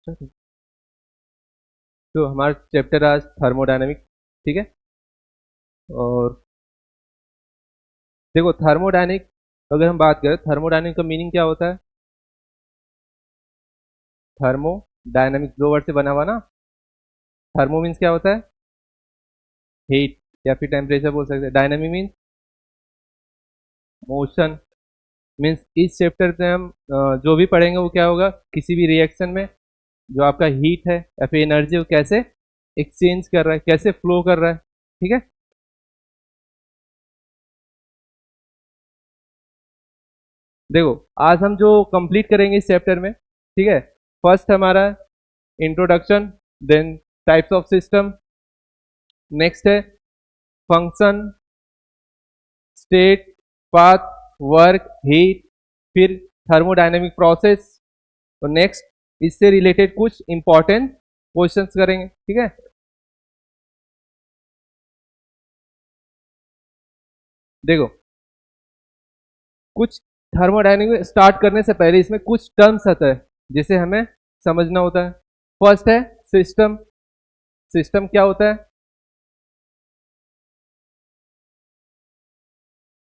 तो हमारा चैप्टर आज थर्मोडायनेमिक, ठीक है। और देखो थर्मोडायनिक, अगर हम बात करें थर्मोडायनिक का मीनिंग क्या होता है। थर्मोडायनेमिक दो वर्ड से बना हुआ ना। थर्मो मीन्स क्या होता है, हीट या फिर टेम्परेचर बोल सकते हैं। Dynamic means motion. मीन्स इस चैप्टर में हम जो भी पढ़ेंगे वो क्या होगा, किसी भी रिएक्शन में जो आपका हीट है या फिर एनर्जी वो कैसे एक्सचेंज कर रहा है, कैसे फ्लो कर रहा है, ठीक है। देखो आज हम जो कंप्लीट करेंगे इस चैप्टर में, ठीक है। फर्स्ट हमारा introduction, then types of system, next है function, state, path, work, heat, फिर थर्मोडायनेमिक प्रोसेस, और नेक्स्ट इससे रिलेटेड कुछ इंपॉर्टेंट क्वेश्चंस करेंगे, ठीक है। देखो कुछ थर्मोडायनेमिक स्टार्ट करने से पहले इसमें कुछ टर्म्स आता है जिसे हमें समझना होता है। फर्स्ट है सिस्टम। सिस्टम क्या होता है,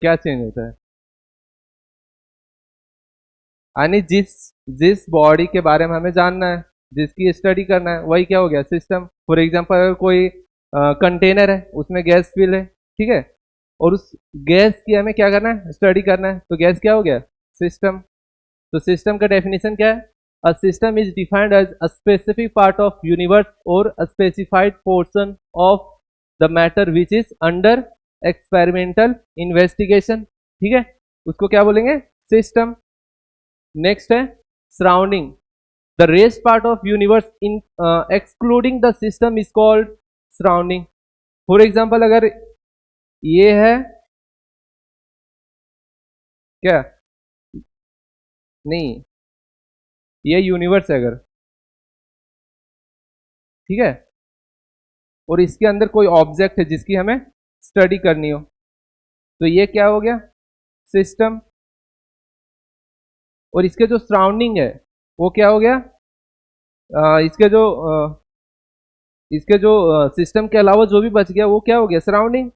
क्या चेंज होता है, यानी जिस जिस बॉडी के बारे में हमें जानना है, जिसकी स्टडी करना है, वही क्या हो गया, सिस्टम। फॉर एग्जांपल अगर कोई कंटेनर है उसमें गैस फिल है, ठीक है, और उस गैस की हमें क्या करना है, स्टडी करना है, तो गैस क्या हो गया, सिस्टम। तो सिस्टम का डेफिनेशन क्या है, a system is defined as a specific part of universe और a specified portion of the matter which is under experimental investigation, ठीक है, उसको क्या बोलेंगे, सिस्टम। नेक्स्ट है surrounding, the rest part of universe in excluding the system is called surrounding. For example अगर ये है क्या, नहीं, ये यूनिवर्स है अगर, ठीक है, और इसके अंदर कोई ऑब्जेक्ट है जिसकी हमें स्टडी करनी हो, तो ये क्या हो गया, सिस्टम। और इसके जो सराउंडिंग है वो क्या हो गया, इसके जो सिस्टम के अलावा जो भी बच गया वो क्या हो गया, सराउंडिंग।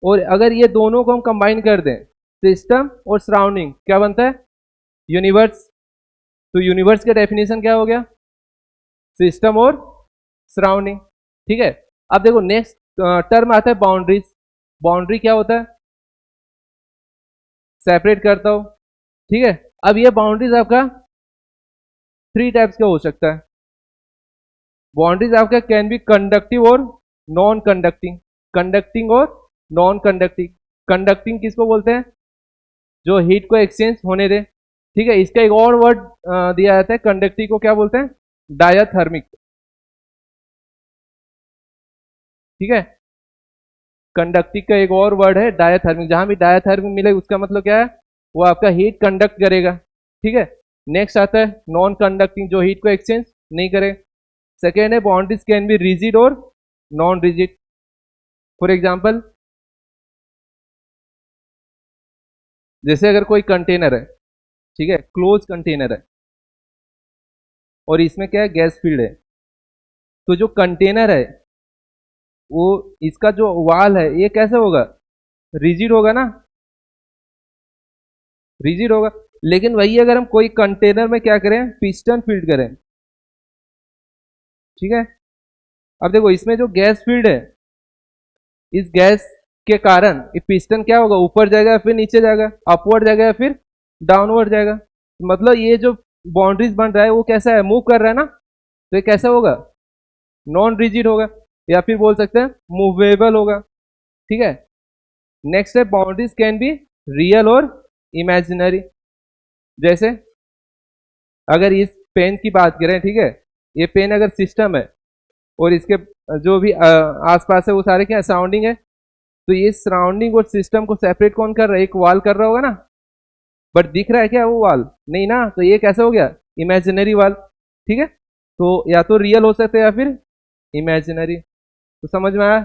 और अगर ये दोनों को हम कंबाइन कर दें, सिस्टम और सराउंडिंग, क्या बनता है, यूनिवर्स। तो यूनिवर्स का डेफिनेशन क्या हो गया, सिस्टम और सराउंडिंग, ठीक है। अब देखो नेक्स्ट टर्म आता है बाउंड्रीज। बाउंड्री क्या होता है, सेपरेट करता हो, ठीक है। अब ये बाउंड्रीज आपका थ्री टाइप्स का हो सकता है। बाउंड्रीज आपका कैन बी कंडक्टिव और नॉन कंडक्टिंग। कंडक्टिंग और नॉन कंडक्टिंग। कंडक्टिंग किसको बोलते हैं, जो हीट को एक्सचेंज होने दे, ठीक है। इसका एक और वर्ड दिया जाता है, कंडक्टिव को क्या बोलते हैं, डायाथर्मिक, ठीक है। कंडक्टिव का एक और वर्ड है डायाथर्मिक। जहां भी डायाथर्मिक मिले उसका मतलब क्या है, वो आपका हीट कंडक्ट करेगा, ठीक है। नेक्स्ट आता है नॉन कंडक्टिंग, जो हीट को एक्सचेंज नहीं करे। सेकेंड है बाउंड्रीज कैन बी रिजिड और नॉन रिजिड। फॉर एग्जाम्पल जैसे अगर कोई कंटेनर है, ठीक है, क्लोज कंटेनर है, और इसमें क्या है, गैस फील्ड है, तो जो कंटेनर है वो, इसका जो वाल है ये कैसे होगा, रिजिड होगा ना, रिजिड होगा। लेकिन वही अगर हम कोई कंटेनर में क्या करें, पिस्टन फील्ड करें, ठीक है। अब देखो इसमें जो गैस फील्ड है, इस गैस के कारण ये पिस्टन क्या होगा, ऊपर जाएगा या फिर नीचे जाएगा, अपवर्ड जाएगा या फिर डाउनवर्ड जाएगा। मतलब ये जो बाउंड्रीज बन रहा है वो कैसा है, मूव कर रहा है ना, तो ये कैसा होगा, नॉन रिजिड होगा, या फिर बोल सकते हैं मूवेबल होगा, ठीक है। नेक्स्ट है बाउंड्रीज कैन बी रियल और इमेजिनरी। जैसे अगर इस पेन की बात करें, ठीक है, ये पेन अगर सिस्टम है और इसके जो भी आसपास है वो सारे क्या सराउंडिंग है, तो ये सराउंडिंग और सिस्टम को सेपरेट कौन कर रहा है, एक वाल कर रहा होगा ना, बट दिख रहा है क्या वो वाल, नहीं ना, तो ये कैसे हो गया, इमेजिनरी वाल, ठीक है। तो या तो रियल हो सकता है या फिर इमेजिनरी। तो समझ में आया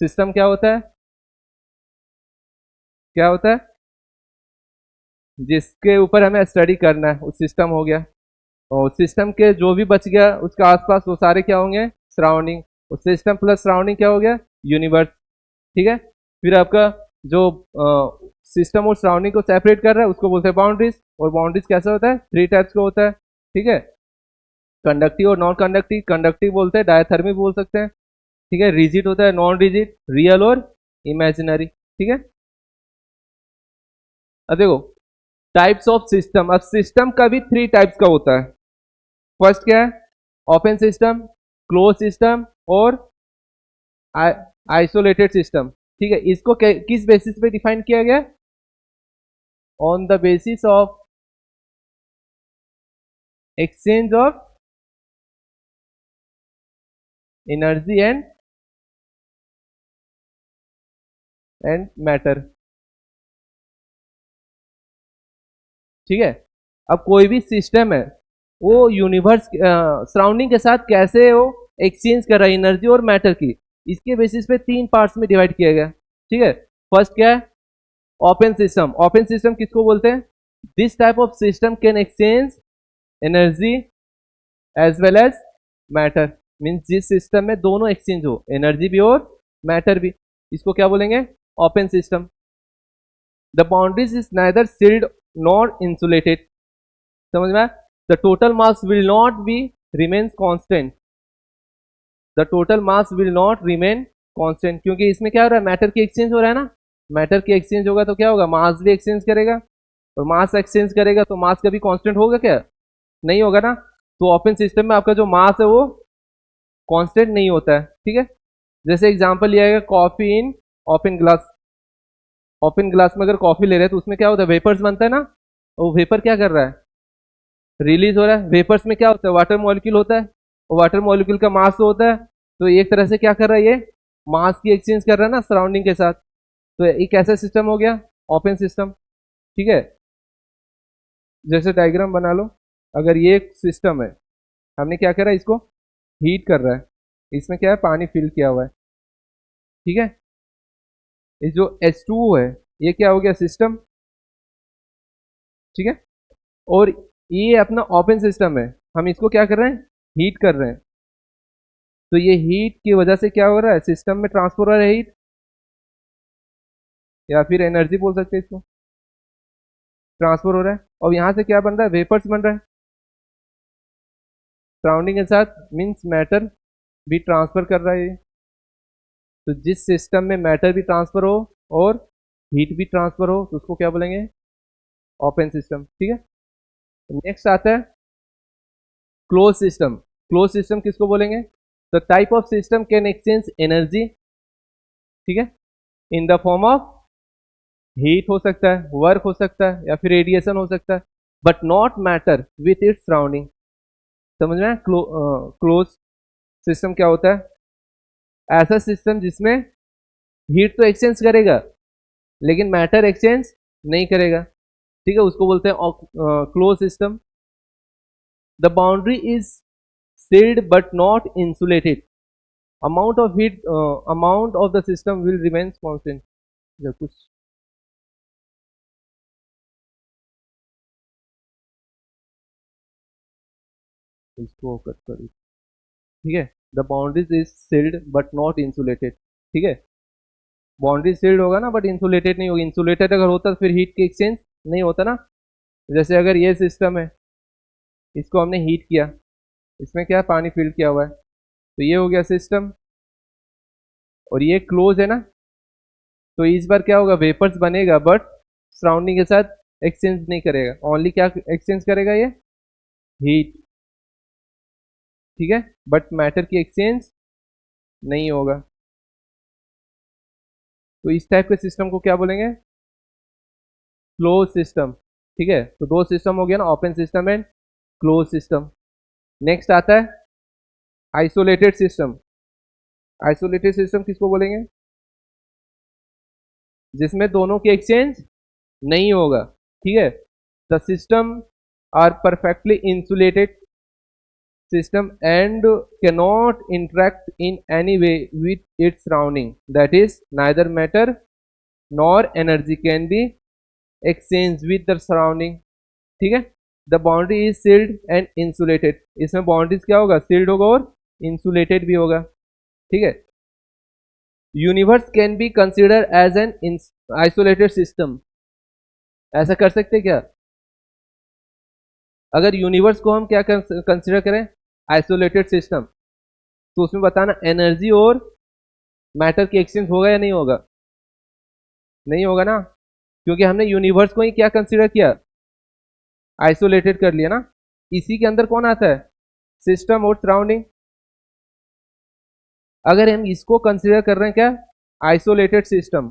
सिस्टम क्या होता है, क्या होता है, जिसके ऊपर हमें स्टडी करना है वो सिस्टम हो गया। और सिस्टम के जो भी बच गया उसके आसपास वो सारे क्या होंगे, सराउंडिंग। और सिस्टम प्लस सराउंडिंग क्या हो गया, यूनिवर्स। ठीक है, फिर आपका जो सिस्टम और सराउंडिंग को सेपरेट कर रहा है उसको बोलते हैं बाउंड्रीज। और बाउंड्रीज कैसा होता है, 3 टाइप्स का होता है। ठीक है, कंडक्टिव और नॉन कंडक्टिव। कंडक्टिव बोलते हैं, डायथर्मिक बोल सकते हैं। ठीक है, रिजिड होता है, नॉन रिजिड, रियल और इमेजिनरी। ठीक है, अब देखो टाइप्स ऑफ सिस्टम। अब सिस्टम का भी 3 टाइप्स का होता है। फर्स्ट क्या है, ओपन सिस्टम, क्लोज सिस्टम और आइसोलेटेड सिस्टम। ठीक है, इसको किस बेसिस पे डिफाइन किया गया, on the basis of exchange of energy and matter. ठीक है, अब कोई भी सिस्टम है वो यूनिवर्स सराउंडिंग के साथ कैसे वो एक्सचेंज कर रहा है एनर्जी और मैटर की, इसके बेसिस पे 3 पार्ट्स में डिवाइड किया गया। ठीक है, फर्स्ट क्या है, ओपन सिस्टम। ओपन सिस्टम किसको बोलते हैं, this type of system can exchange energy as well as matter. Means जिस सिस्टम में दोनों एक्सचेंज हो, एनर्जी भी और मैटर भी, इसको क्या बोलेंगे, open system. The boundaries is neither sealed nor insulated. समझ में, the total mass will not be remains constant. The total mass will not remain constant, क्योंकि इसमें क्या हो रहा है, मैटर की एक्सचेंज हो रहा है ना। मैटर की एक्सचेंज होगा तो क्या होगा, मास भी एक्सचेंज करेगा, और मास एक्सचेंज करेगा तो मास कभी कांस्टेंट होगा क्या, नहीं होगा ना। तो ओपन सिस्टम में आपका जो मास है वो कांस्टेंट नहीं होता है। ठीक है, जैसे एग्जांपल लिया गया coffee in open glass. Open glass में अगर कॉफी ले रहे हैं तो उसमें क्या होता है, वेपर्स बनता है ना। वो वेपर क्या कर रहा है, रिलीज हो रहा है। वेपर्स में क्या होता है, वाटर मॉलिक्यूल होता है, और वाटर मॉलिक्यूल का मास होता है। तो एक तरह से क्या कर रहा है, ये मास की एक्सचेंज कर रहा है ना सराउंडिंग के साथ। तो एक ऐसा सिस्टम हो गया ओपन सिस्टम। ठीक है, जैसे डायग्राम बना लो, अगर ये एक सिस्टम है, हमने क्या करा, इसको हीट कर रहा है, इसमें क्या है, पानी फिल किया हुआ है। ठीक है, ये जो H2 है ये क्या हो गया, सिस्टम। ठीक है, और ये अपना ओपन सिस्टम है, हम इसको क्या कर रहे हैं, हीट कर रहे हैं। तो ये हीट की वजह से क्या हो रहा है, सिस्टम में ट्रांसफर हो रहा है हीट, या फिर एनर्जी बोल सकते हैं इसको, ट्रांसफर हो रहा है। और यहाँ से क्या बन रहा है, वेपर्स बन रहा है सराउंडिंग के साथ। मीन्स मैटर भी ट्रांसफर कर रहा है ये। तो जिस सिस्टम में मैटर भी ट्रांसफर हो और हीट भी ट्रांसफर हो तो उसको क्या बोलेंगे, ओपन सिस्टम। ठीक है, नेक्स्ट आता है क्लोज सिस्टम। क्लोज सिस्टम किसको बोलेंगे, the type of system can exchange energy, ठीक है, in the form of heat हो सकता है, वर्क हो सकता है, या फिर रेडिएशन हो सकता है, but not matter with its surrounding. समझ में, क्लोज सिस्टम क्या होता है, ऐसा सिस्टम जिसमें हीट तो एक्सचेंज करेगा लेकिन मैटर एक्सचेंज नहीं करेगा। ठीक है, उसको बोलते हैं close system. The boundary is sealed but not insulated, amount of heat amount of the system will remain constant। या कुछ इसको कट कर, ठीक है, the boundaries is sealed but not insulated. ठीक है, बाउंड्री सील्ड होगा ना बट इंसुलेटेड नहीं होगी। इंसुलेटेड अगर होता तो फिर हीट की एक्सचेंज नहीं होता ना। जैसे अगर ये सिस्टम है, इसको हमने हीट किया, इसमें क्या पानी फिल किया हुआ है, तो ये हो गया सिस्टम, और ये क्लोज है ना। तो इस बार क्या होगा, वेपर्स बनेगा बट सराउंडिंग के साथ एक्सचेंज नहीं करेगा, ओनली क्या एक्सचेंज करेगा, ये हीट। ठीक है, बट मैटर की एक्सचेंज नहीं होगा। तो इस टाइप के सिस्टम को क्या बोलेंगे, क्लोज सिस्टम। ठीक है, तो 2 सिस्टम हो गया ना, open system and close system. Next आता है आइसोलेटेड सिस्टम। आइसोलेटेड सिस्टम किसको बोलेंगे, जिसमें दोनों की एक्सचेंज नहीं होगा। ठीक है, the system are perfectly insulated system and cannot interact in any way with its surrounding, that is neither matter nor energy can be exchanged with the surrounding। ठीक है, the boundary is sealed and insulated, इसमें boundaries क्या होगा, sealed होगा और insulated भी होगा, ठीक है। Universe can be consider as an isolated system, ऐसा कर सकते क्या? अगर यूनिवर्स को हम क्या कंसिडर करें, आइसोलेटेड सिस्टम, तो उसमें बताना एनर्जी और मैटर की एक्सचेंज होगा या नहीं होगा? नहीं होगा ना, क्योंकि हमने यूनिवर्स को ही क्या कंसिडर किया, आइसोलेटेड कर लिया ना। इसी के अंदर कौन आता है, सिस्टम और सराउंडिंग। अगर हम इसको कंसिडर कर रहे हैं क्या, आइसोलेटेड सिस्टम,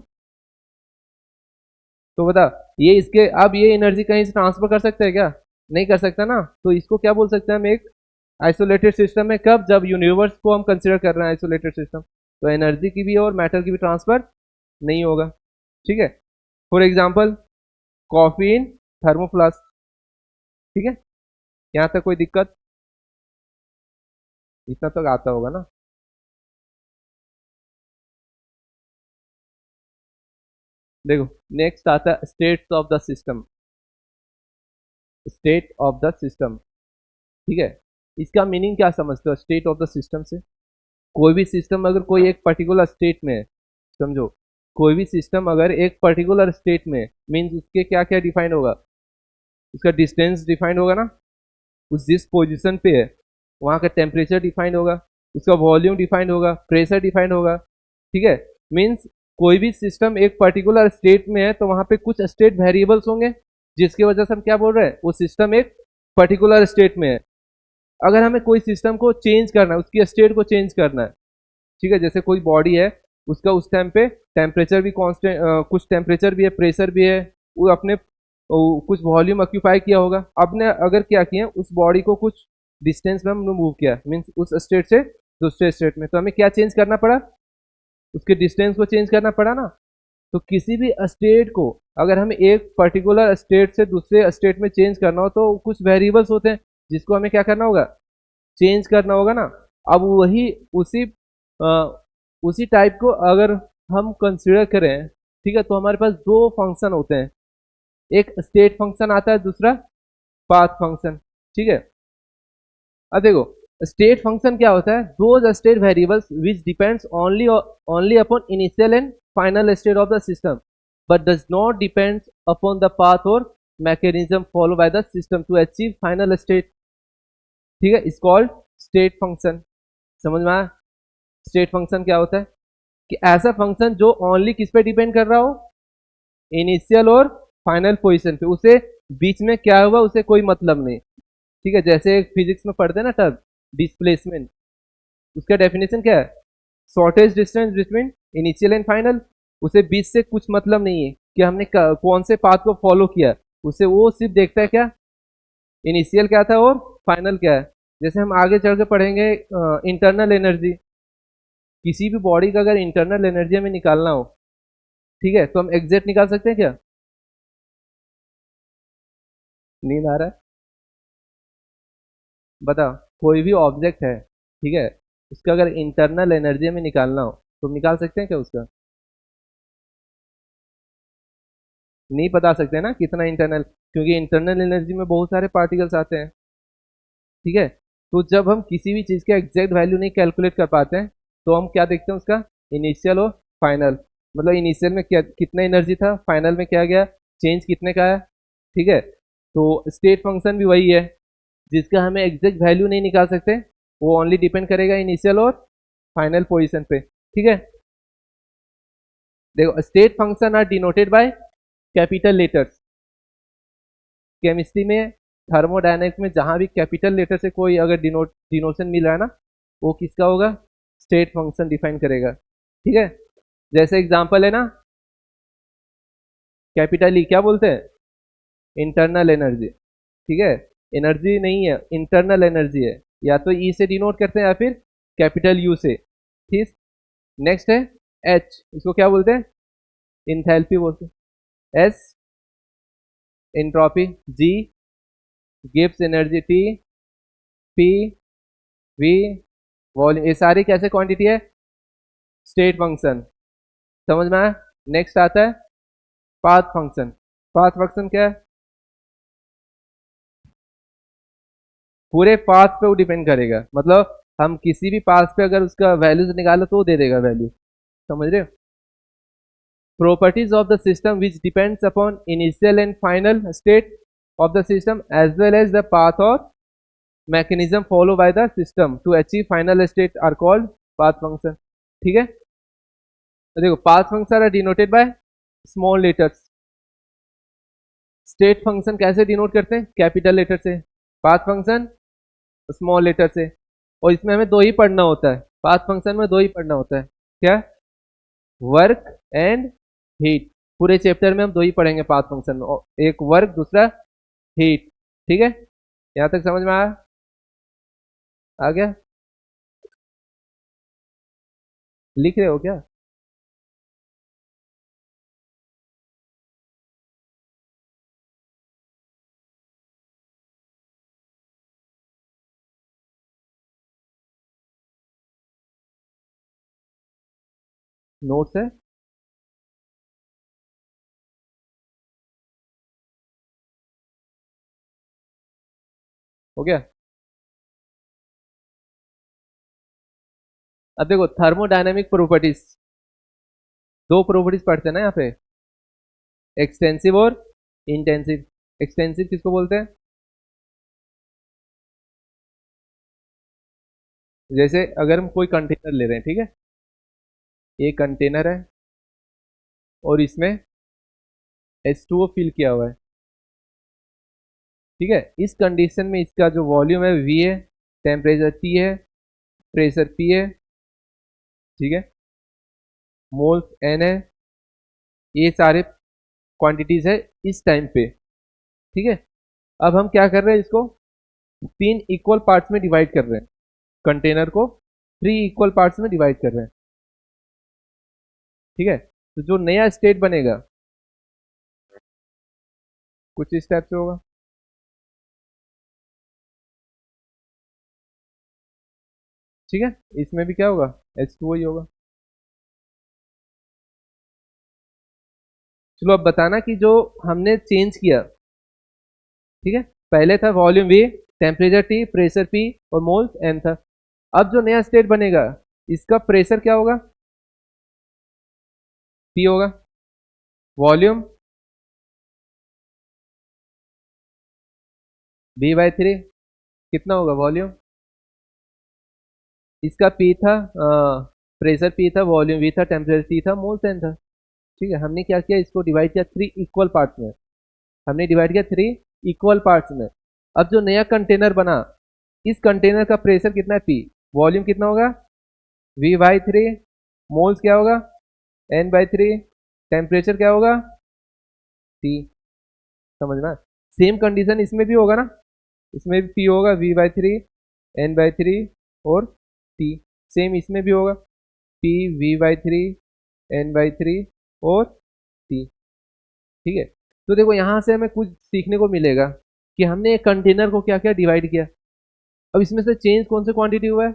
तो बता ये इसके अब ये एनर्जी कहीं से ट्रांसफर कर सकता है क्या? नहीं कर सकता ना, तो इसको क्या बोल सकते हैं हम, एक आइसोलेटेड सिस्टम है। कब, जब यूनिवर्स को हम कंसिडर कर रहे हैं आइसोलेटेड सिस्टम, तो एनर्जी की भी और मैटर की भी ट्रांसफर नहीं होगा, ठीक है। फॉर एग्जाम्पल कॉफी इन थर्मोफ्लास्क, ठीक है, यहाँ तक कोई दिक्कत? इतना तक आता होगा ना। देखो नेक्स्ट आता है states of the system, state of the system, ठीक है। इसका मीनिंग क्या समझते हो स्टेट ऑफ द सिस्टम से? कोई भी सिस्टम अगर कोई एक पर्टिकुलर स्टेट में है, समझो कोई भी सिस्टम अगर एक पर्टिकुलर स्टेट में, मीन्स उसके क्या क्या डिफाइंड होगा, उसका डिस्टेंस डिफाइंड होगा ना, उस जिस पोजीशन पे है वहाँ का टेम्परेचर डिफाइंड होगा, उसका वॉल्यूम डिफाइंड होगा, प्रेशर डिफाइंड होगा, ठीक है। मीन्स कोई भी सिस्टम एक पर्टिकुलर स्टेट में है तो वहाँ पे कुछ स्टेट वेरिएबल्स होंगे, जिसकी वजह से हम क्या बोल रहे हैं, वो सिस्टम एक पर्टिकुलर स्टेट में है। अगर हमें कोई सिस्टम को चेंज करना है, उसकी स्टेट को चेंज करना है, ठीक है, जैसे कोई बॉडी है, उसका उस टाइम पे टेम्परेचर भी कांस्टेंट, कुछ टेम्परेचर भी है, प्रेशर भी है, वो अपने कुछ वॉल्यूम ऑक्यूपाई किया होगा। आपने अगर क्या किया, उस बॉडी को कुछ डिस्टेंस में हमने मूव किया, मीन्स उस स्टेट से दूसरे स्टेट में, तो हमें क्या चेंज करना पड़ा, उसके डिस्टेंस को चेंज करना पड़ा ना। तो किसी भी स्टेट को अगर हमें एक पर्टिकुलर स्टेट से दूसरे स्टेट में चेंज करना हो तो कुछ वेरिएबल्स होते हैं जिसको हमें क्या करना होगा, चेंज करना होगा ना। अब वही उसी टाइप को अगर हम कंसिडर करें, ठीक है, तो हमारे पास दो फंक्शन होते हैं, एक स्टेट फंक्शन आता है, दूसरा पाथ फंक्शन, ठीक है। अब देखो स्टेट फंक्शन क्या होता है, those state variables which depends only upon initial and final state of the system but does not depends upon the path और mechanism follow by the system to achieve final state, ठीक है, is called state function. समझ में आया? State function क्या होता है कि ऐसा फंक्शन जो ओनली किस पे डिपेंड कर रहा हो, इनिशियल और फाइनल पोजीशन पे, उसे बीच में क्या हुआ उसे कोई मतलब नहीं, ठीक है। जैसे फिजिक्स में पढ़ते हैं ना टर्म डिस्प्लेसमेंट, उसका डेफिनेशन क्या है, shortage distance between initial and final, उसे बीच से कुछ मतलब नहीं है कि हमने कौन से पाथ को फॉलो किया, उसे वो सिर्फ देखता है क्या, इनिशियल क्या था और फाइनल क्या है। जैसे हम आगे चल के पढ़ेंगे इंटरनल एनर्जी, किसी भी बॉडी का अगर इंटरनल एनर्जी हमें निकालना हो, ठीक है, तो हम एग्जैक्ट निकाल सकते हैं क्या? नींद आ रहा है? बता, कोई भी ऑब्जेक्ट है, ठीक है, उसका अगर इंटरनल एनर्जी हमें निकालना हो तो हम निकाल सकते हैं क्या उसका? नहीं बता सकते ना कितना इंटरनल, क्योंकि इंटरनल एनर्जी में बहुत सारे पार्टिकल्स आते हैं, ठीक है। तो जब हम किसी भी चीज़ का एग्जैक्ट वैल्यू नहीं कैलकुलेट कर पाते हैं तो हम क्या देखते हैं उसका, इनिशियल और फाइनल, मतलब इनिशियल में क्या कितना एनर्जी था, फाइनल में क्या गया, चेंज कितने का है, ठीक है। तो स्टेट फंक्शन भी वही है, जिसका हमें एग्जैक्ट वैल्यू नहीं निकाल सकते, वो ओनली डिपेंड करेगा इनिशियल और फाइनल पोजिशन पे, ठीक है। देखो state function are denoted by capital letters, chemistry में थर्मोडायनेमिक्स में जहां भी कैपिटल लेटर से कोई अगर डिनोशन मिल रहा है ना, वो किसका होगा, स्टेट फंक्शन डिफाइन करेगा, ठीक है। जैसे एग्जांपल है ना, कैपिटल ई क्या बोलते हैं, इंटरनल एनर्जी, ठीक है, एनर्जी नहीं है, इंटरनल एनर्जी है, या तो ई से डिनोट करते हैं या फिर कैपिटल यू से, ठीक। नेक्स्ट है एच, इसको क्या बोलते हैं, इंथैल्पी बोलते हैं। S entropy, G Gibbs energy, T P V volume, ये सारी कैसे क्वांटिटी है, स्टेट फंक्शन। समझ में आया? नेक्स्ट आता है पाथ फंक्शन। पाथ फंक्शन क्या है, पूरे पाथ पे वो डिपेंड करेगा, मतलब हम किसी भी पाथ पे अगर उसका वैल्यूज निकालो तो वो दे देगा वैल्यू, समझ रहे हो। properties of the system which depends upon initial and final state of the system as well as the path or mechanism followed by the system to achieve final state are called path function। ठीक है, तो देखो path function are denoted by small letters. State function कैसे denote करते हैं, capital letter से। Path function small letter से। और इसमें हमें दो ही पढ़ना होता है, पाथ फंक्शन में दो ही पढ़ना होता है, क्या, वर्क एंड हीट। पूरे चैप्टर में हम दो ही पढ़ेंगे पाथ फंक्शन में, एक वर्क दूसरा हीट। ठीक है, यहां तक समझ में आया, आ गया, लिख रहे हो क्या। नोट्स है, हो गया। अब देखो थर्मोडायनेमिक प्रॉपर्टीज, दो प्रॉपर्टीज पढ़ते हैं ना यहाँ पे, एक्सटेंसिव और इंटेंसिव। एक्सटेंसिव किसको बोलते हैं, जैसे अगर हम कोई कंटेनर ले रहे हैं, ठीक है, ये कंटेनर है और इसमें H2O फिल किया हुआ है, ठीक है। इस कंडीशन में इसका जो वॉल्यूम है V है, टेम्परेचर T है, प्रेशर P है, ठीक है, मोल्स N है, ये सारे क्वांटिटीज है इस टाइम पे, ठीक है। अब हम क्या कर रहे हैं, इसको तीन इक्वल पार्ट्स में डिवाइड कर रहे हैं, कंटेनर को थ्री इक्वल पार्ट्स में डिवाइड कर रहे हैं, ठीक है। तो जो नया स्टेट बनेगा कुछ इस टाइप से होगा, ठीक है। इसमें भी क्या होगा, H2O ही होगा। चलो अब बताना कि जो हमने चेंज किया, ठीक है, पहले था volume V, temperature T, pressure P और मोल्स N था। अब जो नया स्टेट बनेगा इसका प्रेशर क्या होगा, P होगा, वॉल्यूम V/3, कितना होगा वॉल्यूम, इसका P था, प्रेशर P था, वॉल्यूम V था, टेम्परेचर T था, मोल्स N था, ठीक है। हमने क्या किया, इसको डिवाइड किया थ्री इक्वल पार्ट्स में, हमने डिवाइड किया थ्री इक्वल पार्ट्स में। अब जो नया कंटेनर बना, इस कंटेनर का प्रेशर कितना है P, वॉल्यूम कितना होगा V/3, मोल्स क्या होगा N/3, टेम्परेचर क्या होगा T, समझना। सेम कंडीशन इसमें भी होगा ना, इसमें भी P होगा V/3, N/3 और T, सेम इसमें भी होगा P V/3, N/3 और T, ठीक है। तो देखो यहाँ से हमें कुछ सीखने को मिलेगा कि हमने एक कंटेनर को क्या क्या डिवाइड किया। अब इसमें से चेंज कौन से क्वांटिटी हुआ है,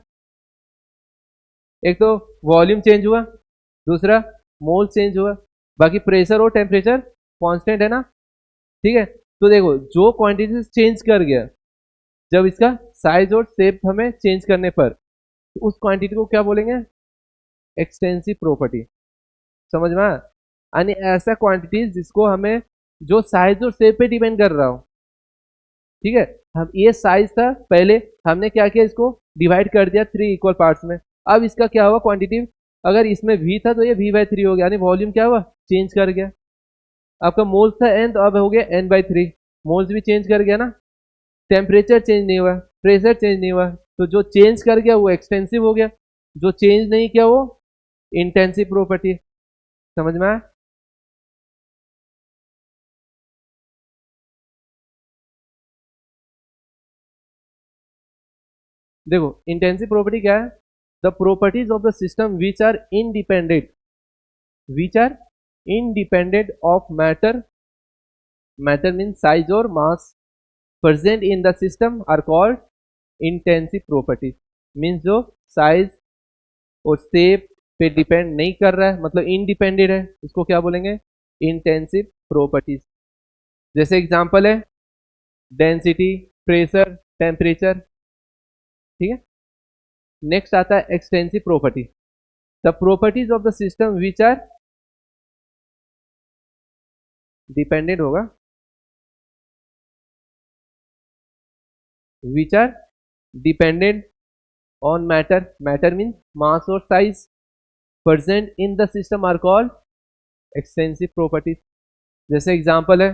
एक तो वॉल्यूम चेंज हुआ, दूसरा मोल चेंज हुआ, बाकी प्रेशर और टेम्परेचर कांस्टेंट है ना, ठीक है। तो देखो जो क्वांटिटी चेंज कर गया, जब इसका साइज और शेप हमें चेंज करने पर, तो उस क्वांटिटी को क्या बोलेंगे, एक्सटेंसिव प्रॉपर्टी, समझ में आया। यानी ऐसा क्वांटिटीज जिसको हमें जो साइज और शेप पे डिपेंड कर रहा हो, ठीक है। हम ये साइज था पहले, हमने क्या किया, इसको डिवाइड कर दिया थ्री इक्वल पार्ट्स में। अब इसका क्या हुआ क्वांटिटी, अगर इसमें V था तो ये V/3 हो गया, यानी वॉल्यूम क्या हुआ, चेंज कर गया। आपका मोल्स था N, तो अब हो गया N/3, मोल्स भी चेंज कर गया ना। टेम्परेचर चेंज नहीं हुआ, प्रेशर चेंज नहीं हुआ, तो जो चेंज कर गया वो एक्सटेंसिव हो गया, जो चेंज नहीं किया वो इंटेंसिव प्रॉपर्टी, समझ में आया। देखो इंटेंसिव प्रॉपर्टी क्या है, the properties of the system which are independent of matter means size or mass present in the system are called intensive properties। means जो साइज और शेप पे डिपेंड नहीं कर रहा है, मतलब इंडिपेंडेंट है, उसको क्या बोलेंगे, इंटेंसिव प्रॉपर्टीज। जैसे एग्जांपल है डेंसिटी, प्रेशर, टेम्परेचर, ठीक है। नेक्स्ट आता है extensive property, the properties of the system which are dependent होगा, which are dependent on matter, matter means mass और size, present in the system are called extensive properties. जैसे example है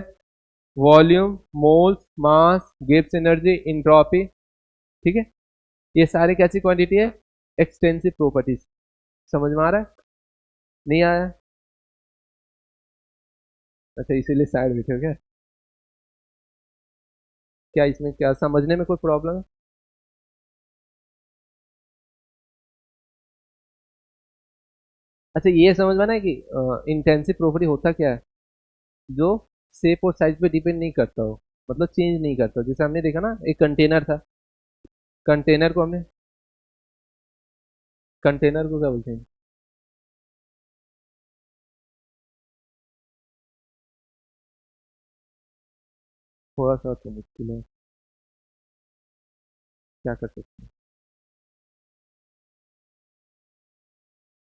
volume, moles, mass, Gibbs energy, entropy, ठीक है, ये सारे कैसी quantity है, एक्सटेंसिव प्रॉपर्टीज। समझ में आ रहा है, नहीं आया? अच्छा इसीलिए साइड बैठे हो क्या? क्या इसमें क्या समझने में कोई प्रॉब्लम है? अच्छा ये समझ में ना है कि इंटेंसिव प्रॉपर्टी होता क्या है, जो शेप और साइज पे डिपेंड नहीं करता हो, मतलब चेंज नहीं करता। जैसे हमने देखा ना एक कंटेनर था, कंटेनर को हमने, कंटेनर को क्या बोलते हैं? थोड़ा सा तो मुश्किल है, क्या कर सकते हैं,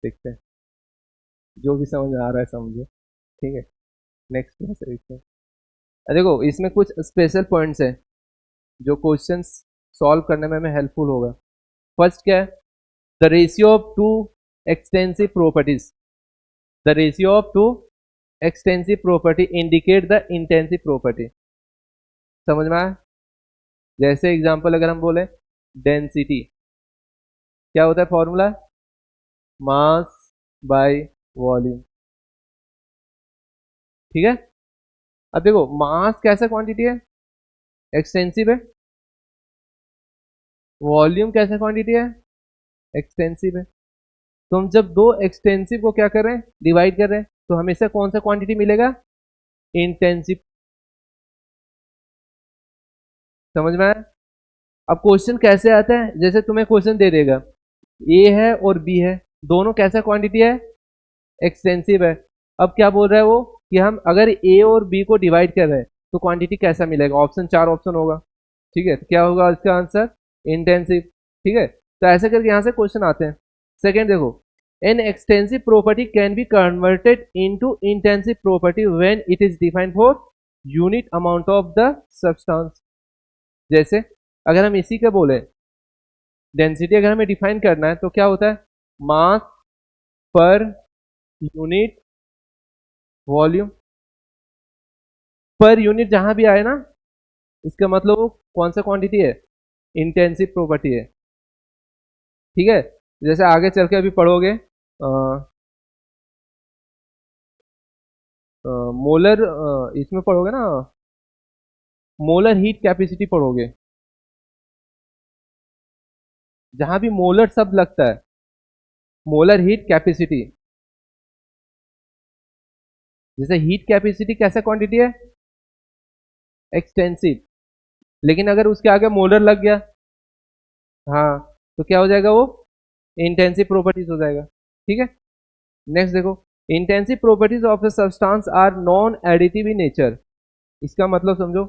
देखते हैं, जो भी समझ आ रहा है समझो, ठीक है। नेक्स्ट क्लास देखते हैं। देखो इसमें कुछ स्पेशल पॉइंट्स हैं जो क्वेश्चंस सॉल्व करने में हमें हेल्पफुल होगा। फर्स्ट क्या है, the ratio of two extensive properties, the ratio of two extensive property indicate the intensive property. समझ में आया? जैसे एग्जांपल अगर हम बोले डेंसिटी, क्या होता है फॉर्मूला, मास बाय वॉल्यूम, ठीक है। अब देखो मास कैसा क्वांटिटी है, एक्सटेंसिव है, वॉल्यूम कैसा क्वांटिटी है, एक्सटेंसिव है। तो हम जब दो एक्सटेंसिव को क्या कर रहे हैं, डिवाइड कर रहे हैं, तो हमेशा कौन सा क्वांटिटी मिलेगा, इंटेंसिव। समझ में आया? अब क्वेश्चन कैसे आता है, जैसे तुम्हें क्वेश्चन दे देगा ए है और बी है, दोनों कैसा क्वांटिटी है, एक्सटेंसिव है। अब क्या बोल रहा है वो कि हम अगर ए और बी को डिवाइड कर रहे हैं तो क्वांटिटी कैसा मिलेगा, ऑप्शन, चार ऑप्शन होगा, ठीक है। तो क्या होगा इसका आंसर, इंटेंसिव, ठीक है। तो ऐसे करके यहाँ से क्वेश्चन आते हैं। सेकेंड देखो, an extensive property can be converted into intensive property when it is defined for unit amount of the substance. जैसे अगर हम इसी का बोले डेंसिटी अगर हमें डिफाइन करना है तो क्या होता है, मास per unit volume. Per unit जहां भी आए ना, इसका मतलब वो कौन सा क्वांटिटी है, इंटेंसिव प्रॉपर्टी है, ठीक है। जैसे आगे चल के अभी पढ़ोगे मोलर, इसमें पढ़ोगे ना, मोलर हीट कैपेसिटी पढ़ोगे, जहां भी मोलर शब्द लगता है, मोलर हीट कैपेसिटी। जैसे हीट कैपेसिटी कैसा क्वांटिटी है, एक्सटेंसिव, लेकिन अगर उसके आगे मोलर लग गया, हाँ, तो क्या हो जाएगा वो, इंटेंसिव प्रॉपर्टीज हो जाएगा, ठीक है। नेक्स्ट देखो, intensive properties of the substance are non additive in nature. इसका मतलब समझो,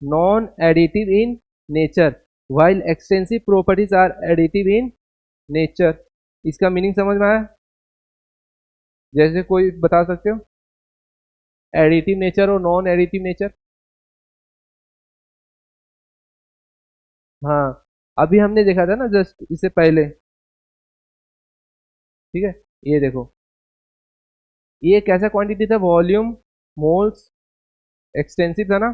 non additive in nature while extensive properties are additive in nature. इसका मीनिंग समझ में आया? जैसे कोई बता सकते हो एडिटिव नेचर और नॉन एडिटिव नेचर? हाँ, अभी हमने देखा था ना जस्ट इससे पहले, ठीक है। ये देखो, ये कैसा क्वांटिटी था, वॉल्यूम, मोल्स, एक्सटेंसिव था ना,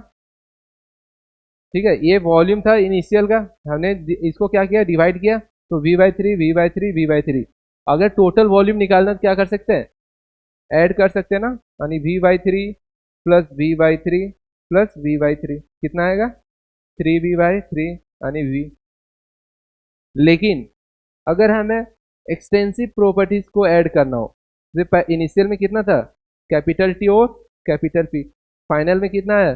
ठीक है। ये वॉल्यूम था इनिशियल का, हमने इसको क्या किया, डिवाइड किया, तो V/3 V/3 V/3। अगर टोटल वॉल्यूम निकालना तो क्या कर सकते हैं, ऐड कर सकते हैं ना, यानी V/3 plus V/3 plus V/3 कितना आएगा, 3V/3 यानी V। लेकिन अगर हमें एक्सटेंसिव प्रॉपर्टीज को ऐड करना हो, इनिशियल में कितना था, कैपिटल टी और कैपिटल पी, फाइनल में कितना है,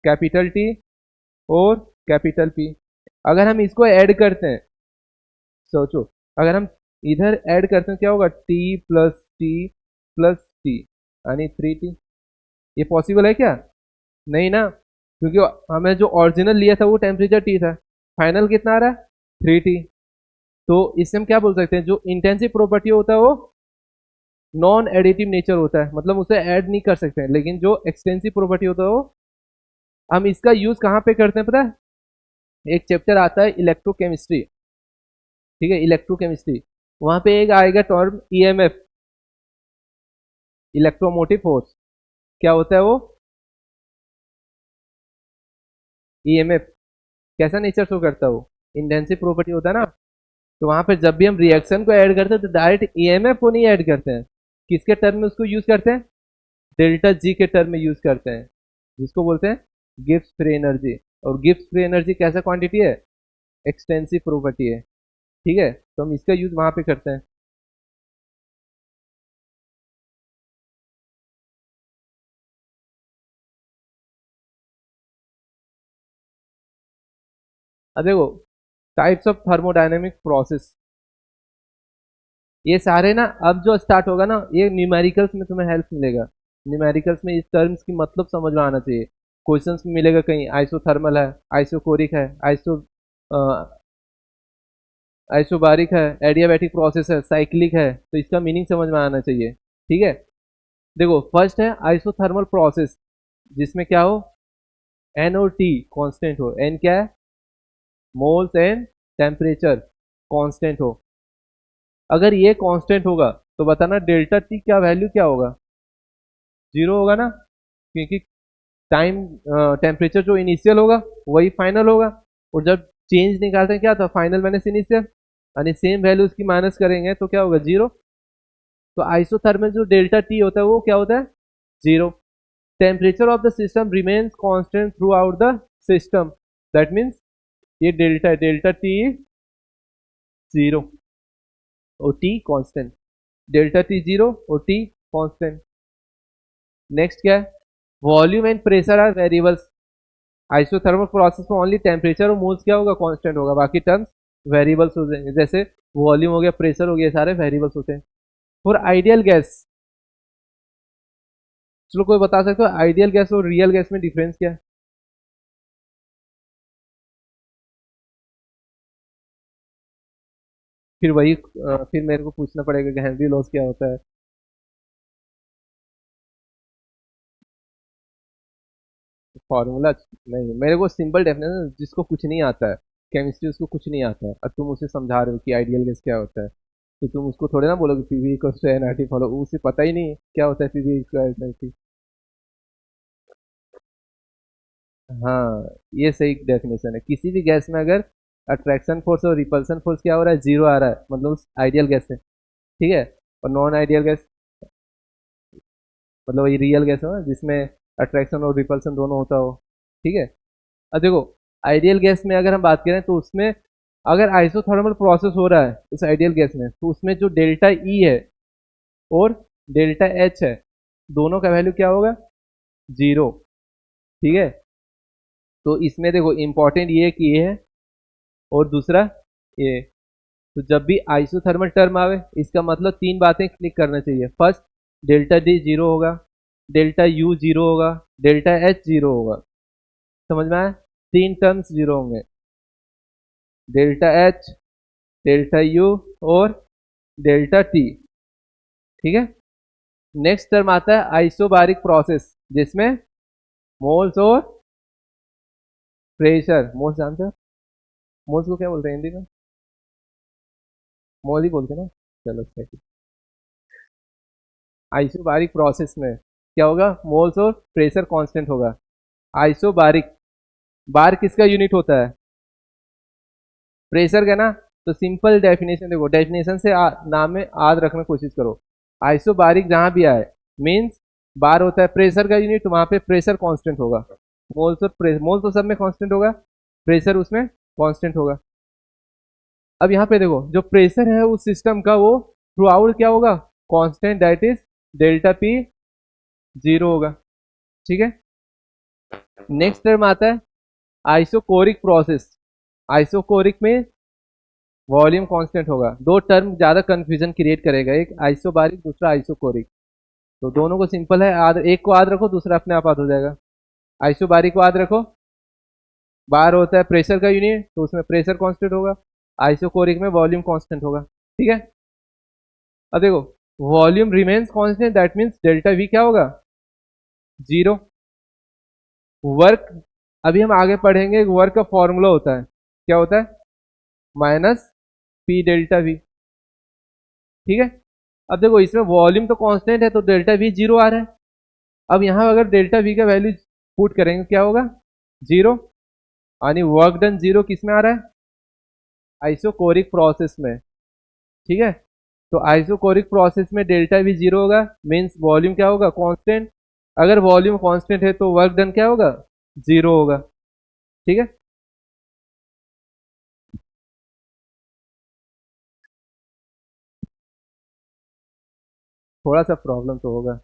कैपिटल टी और कैपिटल पी। अगर हम इसको ऐड करते हैं, सोचो, अगर हम इधर ऐड करते हैं क्या होगा, T plus T plus T यानी 3T। ये पॉसिबल है क्या, नहीं ना, क्योंकि हमें जो ओरिजिनल लिया था वो टेम्परेचर टी था, फाइनल कितना आ रहा है 3T। तो इससे हम क्या बोल सकते हैं, जो इंटेंसिव प्रॉपर्टी होता है वो नॉन एडिटिव नेचर होता है, मतलब उसे ऐड नहीं कर सकते हैं। लेकिन जो एक्सटेंसिव प्रॉपर्टी होता है वो हम इसका यूज कहाँ पे करते हैं पता है? एक चैप्टर आता है इलेक्ट्रोकेमिस्ट्री, ठीक है, इलेक्ट्रोकेमिस्ट्री, वहां पे एक आएगा टर्म ईएमएफ, इलेक्ट्रोमोटिव फोर्स। क्या होता है वो? ईएमएफ कैसा नेचर शो करता है वो? इंटेंसिव प्रॉपर्टी होता है ना। तो वहां पर जब भी हम रिएक्शन को ऐड करते हैं तो डायरेक्ट ईएमएफ को नहीं ऐड करते हैं, किसके टर्म में उसको यूज करते हैं? डेल्टा जी के टर्म में यूज करते हैं, जिसको बोलते हैं गिब्स फ्री एनर्जी। और गिब्स फ्री एनर्जी कैसा क्वांटिटी है? एक्सटेंसिव प्रॉपर्टी है, ठीक है, तो हम इसका यूज वहां पे करते हैं। अब देखो टाइप्स ऑफ थर्मोडायनेमिक प्रोसेस, ये सारे ना अब जो स्टार्ट होगा ना, ये न्यूमेरिकल्स में तुम्हें हेल्प मिलेगा। न्यूमेरिकल्स में इस टर्म्स की मतलब समझ में आना चाहिए। क्वेश्चंस में मिलेगा कहीं आइसोथर्मल है, आइसोकोरिक है, आइसोबारिक है, एडियाबैटिक प्रोसेस है, साइक्लिक है, तो इसका मीनिंग समझ में आना चाहिए, ठीक है। देखो फर्स्ट है आइसोथर्मल प्रोसेस, जिसमें क्या हो, एन और टी कांस्टेंट हो। एन क्या है? मोल्स एंड टेम्परेचर कांस्टेंट हो। अगर ये कांस्टेंट होगा तो बताना डेल्टा टी क्या वैल्यू क्या होगा? जीरो होगा ना, क्योंकि टाइम टेम्परेचर जो इनिशियल होगा वही फाइनल होगा। और जब चेंज निकालते हैं क्या था, फाइनल माइनस इनिशियल, यानी सेम वैल्यू उसकी माइनस करेंगे तो क्या होगा? जीरो। तो आइसोथर्मल जो डेल्टा टी होता है वो क्या होता है? Zero. Temperature of the system remains constant throughout the system, that means ये डेल्टा टी जीरो और T constant. Delta T zero और टी कांस्टेंट। नेक्स्ट क्या है? Volume and pressure are variables. Isothermal process में only temperature और moles क्या होगा? Constant होगा, बाकी टर्म्स वेरिएबल्स हो जाएंगे। जैसे वॉल्यूम हो गया, प्रेशर हो गया, सारे वेरिएबल्स होते हैं। फॉर आइडियल गैस, चलो कोई बता सकते हो आइडियल गैस और रियल गैस में डिफरेंस क्या है? फिर वही फिर मेरे को पूछना पड़ेगा कि हेनरी लॉस क्या होता है। फॉर्मूला नहीं, मेरे को सिंपल डेफिनेशन, जिसको कुछ नहीं आता है केमिस्ट्री, उसको कुछ नहीं आता है, और तुम उसे समझा रहे हो कि आइडियल गैस क्या होता है, तो तुम उसको थोड़े ना बोलोगे PV equals to nRT follow, उसे पता ही नहीं है क्या होता है पीवी इक्वल्स एनआरटी। हाँ, ये सही डेफिनेशन है। किसी भी गैस में अगर अट्रैक्शन फोर्स और रिपल्सन फोर्स क्या हो रहा है? जीरो आ रहा है, मतलब उस आइडियल गैस है, ठीक है। और नॉन आइडियल गैस मतलब वही रियल गैस हो ना, जिसमें अट्रैक्शन और रिपल्सन दोनों होता हो, ठीक है। अब देखो आइडियल गैस में अगर हम बात करें तो उसमें अगर आइसोथर्मल प्रोसेस हो रहा है उस आइडियल गैस में, तो उसमें जो डेल्टा ई है और डेल्टा एच है, दोनों का वैल्यू क्या होगा? जीरो, ठीक है। तो इसमें देखो इंपॉर्टेंट ये कि ये है और दूसरा ये। तो जब भी आइसोथर्मल टर्म आवे, इसका मतलब तीन बातें क्लिक करना चाहिए। फर्स्ट, डेल्टा डी जीरो होगा, डेल्टा यू जीरो होगा, डेल्टा एच जीरो होगा। समझ में आया? तीन टर्म्स जीरो होंगे, डेल्टा एच, डेल्टा यू और डेल्टा टी, ठीक है। नेक्स्ट टर्म आता है आइसोबारिक प्रोसेस, जिसमें मोल्स और प्रेशर, मोल्स जानते हो? मोल्स को क्या बोलते हैं हिंदी में? मोल ही बोलते हैं ना। चलो सही। आइसोबारिक प्रोसेस में क्या होगा? मोल्स और प्रेशर कांस्टेंट होगा। आइसोबारिक, बार किसका यूनिट होता है? प्रेशर का ना। तो सिंपल डेफिनेशन देखो, डेफिनेशन से नाम में याद रखने की कोशिश करो। आइसोबारिक जहां भी आए मीन्स बार होता है प्रेशर का यूनिट, वहां पे प्रेशर कांस्टेंट होगा। मोल्स और प्रेशर, मोल तो सब में कांस्टेंट होगा, प्रेशर उसमें कांस्टेंट होगा। अब यहाँ पे देखो जो प्रेशर है उस सिस्टम का, वो थ्रू आउट क्या होगा? Constant, that is delta P zero होगा, ठीक है। नेक्स्ट टर्म आता है आइसोकोरिक प्रोसेस। आइसोकोरिक में वॉल्यूम कांस्टेंट होगा। दो टर्म ज्यादा कंफ्यूजन क्रिएट करेगा, एक आइसोबारिक, दूसरा आइसोकोरिक। तो दोनों को सिंपल है, एक को याद रखो, दूसरा अपने आप याद हो जाएगा। आइसोबारिक को याद रखो, बार होता है प्रेशर का यूनिट, तो उसमें प्रेशर कांस्टेंट होगा। आइसोकोरिक में वॉल्यूम कांस्टेंट होगा, ठीक है। अब देखो volume remains constant, that means delta we क्या होगा, जीरो। वर्क, अभी हम आगे पढ़ेंगे, वर्क का फॉर्मूला होता है, क्या होता है, माइनस पी डेल्टा वी, ठीक है। अब देखो इसमें वॉल्यूम तो कांस्टेंट है तो डेल्टा वी जीरो आ रहा है। अब यहाँ अगर डेल्टा वी का वैल्यू पुट करेंगे क्या होगा, जीरो, यानी वर्क डन जीरो किस में आ रहा है, आइसोकोरिक प्रोसेस में, ठीक है। तो आइसोकोरिक प्रोसेस में डेल्टा वी जीरो होगा, मीन्स वॉल्यूम क्या होगा, कांस्टेंट। अगर वॉल्यूम कांस्टेंट है तो वर्क डन क्या होगा, जीरो होगा, ठीक है। थोड़ा सा प्रॉब्लम तो होगा,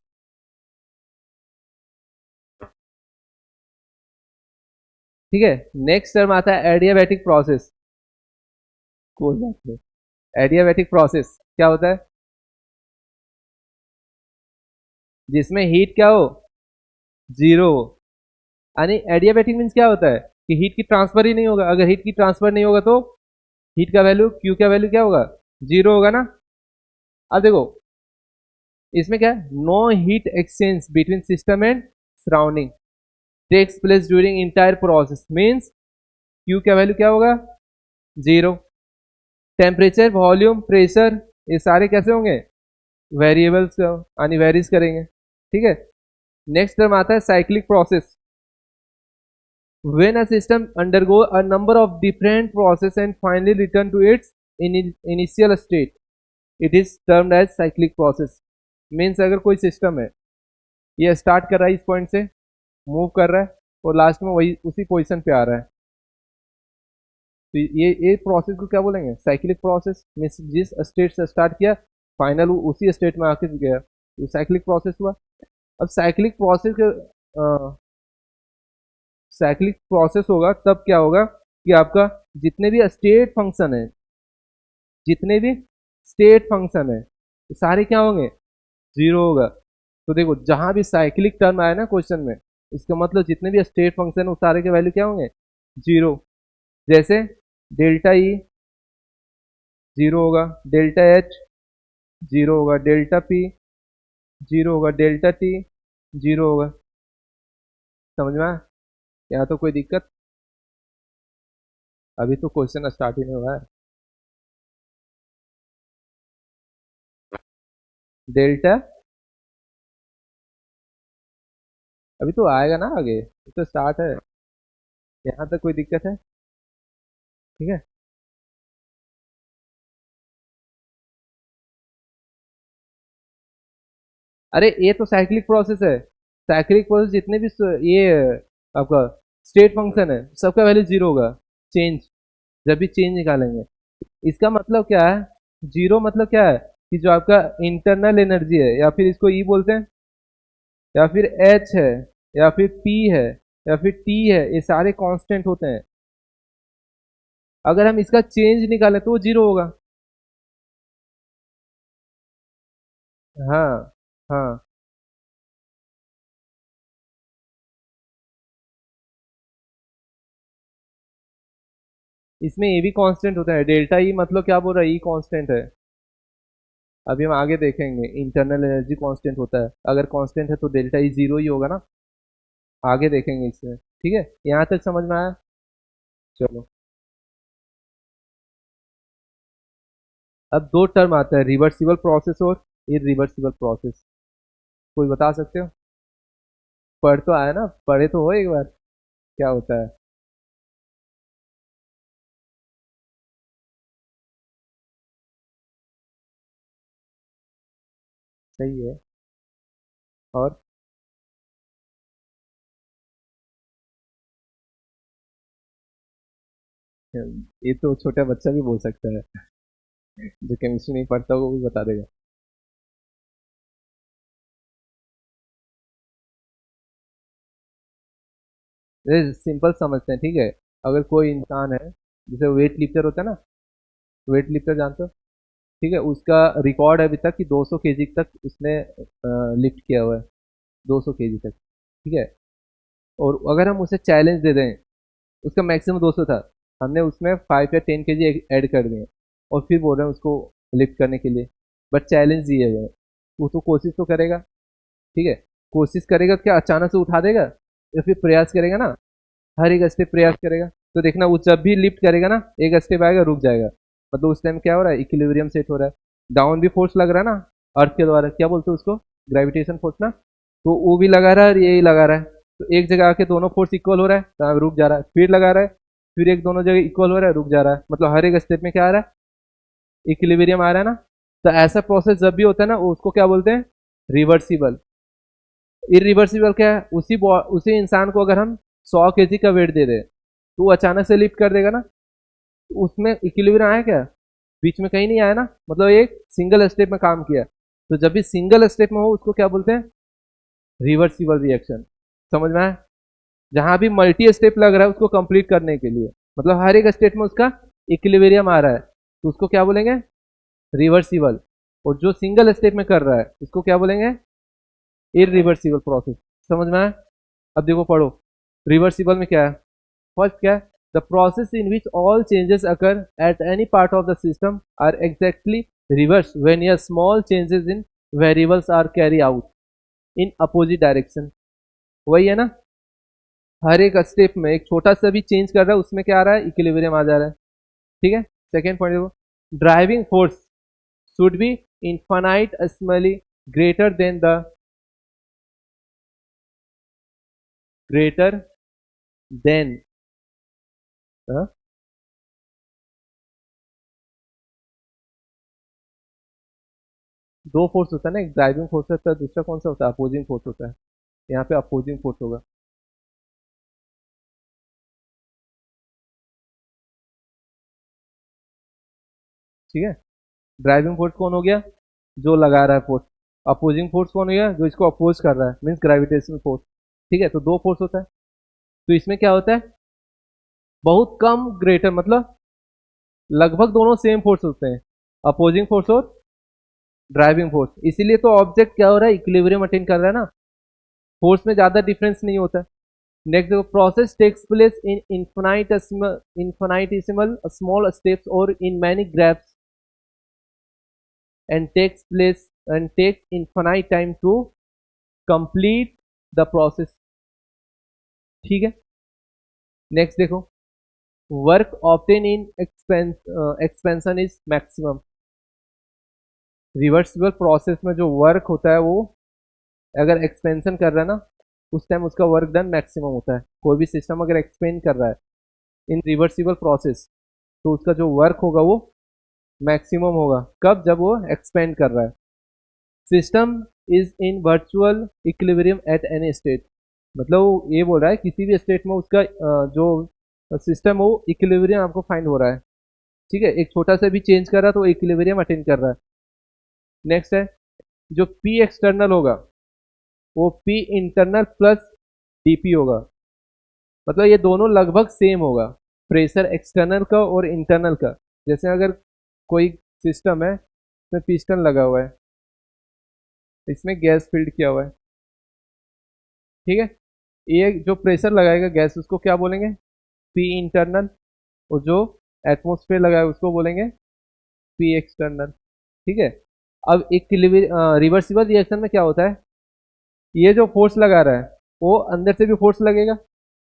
ठीक है। नेक्स्ट टर्म आता है एडियाबैटिक प्रोसेस, कोई बात नहीं। एडियाबैटिक प्रोसेस क्या होता है, जिसमें हीट क्या हो, जीरो हो। यानी एडियाबैटिक मीन्स क्या होता है कि हीट की ट्रांसफर ही नहीं होगा। अगर हीट की ट्रांसफर नहीं होगा तो हीट का वैल्यू, क्यू का वैल्यू क्या होगा, जीरो होगा ना। अब देखो इसमें क्या है, no heat exchange between system and surrounding takes place during entire process, means Q का वैल्यू क्या होगा, जीरो। टेम्परेचर, वॉल्यूम, प्रेशर, ये सारे कैसे होंगे, वेरिएबल्स, यानी वेरीज करेंगे, ठीक है। नेक्स्ट टर्म आता है cyclic process, when a system undergo a number of different processes and finally return to its initial state, it is termed as cyclic process। Means अगर कोई सिस्टम है, ये स्टार्ट कर रहा है इस पॉइंट से, मूव कर रहा है और लास्ट में वही उसी पोजीशन पे आ रहा है, तो ये प्रोसेस को क्या बोलेंगे, साइक्लिक प्रोसेस। मीन्स जिस स्टेट से स्टार्ट किया फाइनल उसी स्टेट में आके गया, तो साइक्लिक प्रोसेस हुआ। अब साइक्लिक प्रोसेस के साइक्लिक प्रोसेस होगा तब क्या होगा कि आपका जितने भी स्टेट फंक्शन है, जितने भी स्टेट फंक्शन है सारे क्या होंगे, जीरो होगा। तो देखो जहां भी साइक्लिक टर्म आया ना क्वेश्चन में, इसका मतलब जितने भी स्टेट फंक्शन है उस सारे के वैल्यू क्या होंगे, जीरो। जैसे डेल्टा ई जीरो होगा, डेल्टा एच जीरो होगा, डेल्टा पी जीरो होगा, डेल्टा टी जीरो होगा। समझ में आया? यहाँ तो कोई दिक्कत, अभी तो क्वेश्चन स्टार्ट ही नहीं हुआ है। डेल्टा अभी तो आएगा ना आगे, तो स्टार्ट है, यहाँ तक कोई दिक्कत है, ठीक है। अरे ये तो साइक्लिक प्रोसेस है, साइक्लिक प्रोसेस जितने भी ये आपका स्टेट फंक्शन है सबका वैल्यू जीरो होगा, चेंज, जब भी चेंज निकालेंगे। इसका मतलब क्या है, जीरो मतलब क्या है कि जो आपका इंटरनल एनर्जी है, या फिर इसको ई बोलते हैं, या फिर एच है, या फिर पी है, या फिर टी है, ये सारे कांस्टेंट होते हैं। अगर हम इसका चेंज निकालें तो वो जीरो होगा। हाँ हाँ, इसमें ये भी कांस्टेंट होता है, डेल्टा ई मतलब क्या बोल रहा है, ई कांस्टेंट है। अभी हम आगे देखेंगे इंटरनल एनर्जी कांस्टेंट होता है, अगर कांस्टेंट है तो डेल्टा ई जीरो ही होगा ना, आगे देखेंगे इसमें, ठीक है। यहाँ तक समझ में आया, चलो। अब दो टर्म आता है, रिवर्सिबल प्रोसेस और इरिवर्सिबल प्रोसेस। कोई बता सकते हो, पढ़ तो आया ना, पढ़े तो हो एक बार, क्या होता है। सही है। और ये तो छोटा बच्चा भी बोल सकता है, जो केमिस्ट्री नहीं पढ़ता वो भी बता देगा। सिंपल समझते हैं, ठीक है। अगर कोई इंसान है, जैसे वेट लिफ्टर होता है ना, वेट लिफ्टर जानते हो, ठीक है, उसका रिकॉर्ड है अभी तक कि 200 केजी तक उसने लिफ्ट किया हुआ है, 200 केजी तक, ठीक है। और अगर हम उसे चैलेंज दे दें, उसका मैक्सिमम 200 था, हमने उसमें 5 या 10 kg ऐड कर दिए और फिर बोल रहे हैं उसको लिफ्ट करने के लिए, बट चैलेंज दिए गए, वो तो कोशिश तो करेगा, ठीक है। कोशिश करेगा तो क्या अचानक से उठा देगा, या फिर प्रयास करेगा ना, हर एक स्टेप प्रयास करेगा। तो देखना वो जब भी लिफ्ट करेगा ना, एक स्टेप आएगा रुक जाएगा, मतलब उस टाइम क्या हो रहा है, इक्विलिब्रियम सेट हो रहा है। डाउन भी फोर्स लग रहा है ना अर्थ के द्वारा, क्या बोलते हैं उसको, ग्रेविटेशन फोर्स ना, तो वो भी लगा रहा है और ये लगा रहा है, तो एक जगह आके दोनों फोर्स इक्वल हो रहा है तो रुक जा रहा है, फिर लगा रहा है, फिर एक दोनों जगह इक्वल हो रहा है रुक जा रहा है, मतलब हर एक स्टेप में क्या आ रहा है, इक्विलिब्रियम आ रहा है ना। तो ऐसा प्रोसेस जब भी होता है ना, उसको क्या बोलते हैं, रिवर्सिबल। इरिवर्सिबल क्या है, उसी इंसान को अगर हम 100 kg का वेट दे दे तो वो अचानक से लिफ्ट कर देगा ना, तो उसमें इक्विलिब्रियम आया क्या, बीच में कहीं नहीं आया ना, मतलब एक सिंगल स्टेप में काम किया। तो जब भी सिंगल स्टेप में हो उसको क्या बोलते हैं, रिवर्सिबल रिएक्शन। समझ में आया, जहां भी मल्टी स्टेप लग रहा है उसको कंप्लीट करने के लिए, मतलब हर एक स्टेप में उसका इक्विलिब्रियम आ रहा है, तो उसको क्या बोलेंगे, रिवर्सिबल। और जो सिंगल स्टेप में कर रहा है उसको क्या बोलेंगे, इरिवर्सिबल प्रोसेस। समझ में आया। अब देखो पढ़ो, रिवर्सिबल में क्या है, फर्स्ट क्या है, the process in which all changes occur at any part of the system are exactly reverse when your small changes in variables are carry out in opposite direction. वही है ना, हर एक स्टेप में एक छोटा सा भी चेंज कर रहा है उसमें क्या आ रहा है, इक्विलिब्रियम आ जा रहा है, ठीक है। सेकेंड पॉइंट देखो, driving force should be infinitesimally greater than the greater than हाँ? दो फोर्स होता है ना, एक ड्राइविंग फोर्स होता है, दूसरा कौन सा होता है, अपोजिंग फोर्स होता है। यहाँ पे अपोजिंग फोर्स होगा, ठीक है। ड्राइविंग फोर्स कौन हो गया, जो लगा रहा है फोर्स। अपोजिंग फोर्स कौन हो गया, जो इसको अपोज कर रहा है, मीन्स ग्रेविटेशनल फोर्स, ठीक है। तो दो फोर्स होता है, तो इसमें क्या होता है, बहुत कम ग्रेटर, मतलब लगभग दोनों सेम फोर्स होते हैं, अपोजिंग फोर्स और ड्राइविंग फोर्स। इसीलिए तो ऑब्जेक्ट क्या हो रहा है, इक्विलिब्रियम अटेन कर रहा है ना, फोर्स में ज्यादा डिफरेंस नहीं होता। नेक्स्ट देखो, process takes place in infinitesimal small steps और in many graphs and takes infinite time to complete the process, ठीक है। नेक्स्ट देखो, work obtained in expansion is maximum. Reversible process में जो वर्क होता है वो अगर एक्सपेंशन कर रहा है ना, उस टाइम उसका वर्क डन मैक्सिमम होता है। कोई भी सिस्टम अगर एक्सपेंड कर रहा है इन रिवर्सिबल प्रोसेस, तो उसका जो वर्क होगा वो मैक्सिमम होगा, कब, जब वो एक्सपेंड कर रहा है। System is in virtual equilibrium at any state, मतलब वो ये बोल रहा है किसी भी स्टेट में उसका जो सिस्टम हो इक्विलिब्रियम आपको फाइंड हो रहा है, ठीक है। एक छोटा सा भी चेंज कर रहा है तो इक्विलिब्रियम अटेन कर रहा है। नेक्स्ट है, जो पी एक्सटर्नल होगा वो पी इंटरनल प्लस डीपी होगा, मतलब ये दोनों लगभग सेम होगा, प्रेशर एक्सटर्नल का और इंटरनल का। जैसे अगर कोई सिस्टम है इसमें पिस्टन लगा हुआ है, इसमें गैस फिल्ड किया हुआ है, ठीक है। ये जो प्रेशर लगाएगा गैस उसको क्या बोलेंगे, पी इंटरनल, और जो एटमोस्फेयर लगाए उसको बोलेंगे पी एक्सटर्नल, ठीक है। अब एक रिवर्सिबल रिएक्शन में क्या होता है, ये जो फोर्स लगा रहा है वो अंदर से भी फोर्स लगेगा,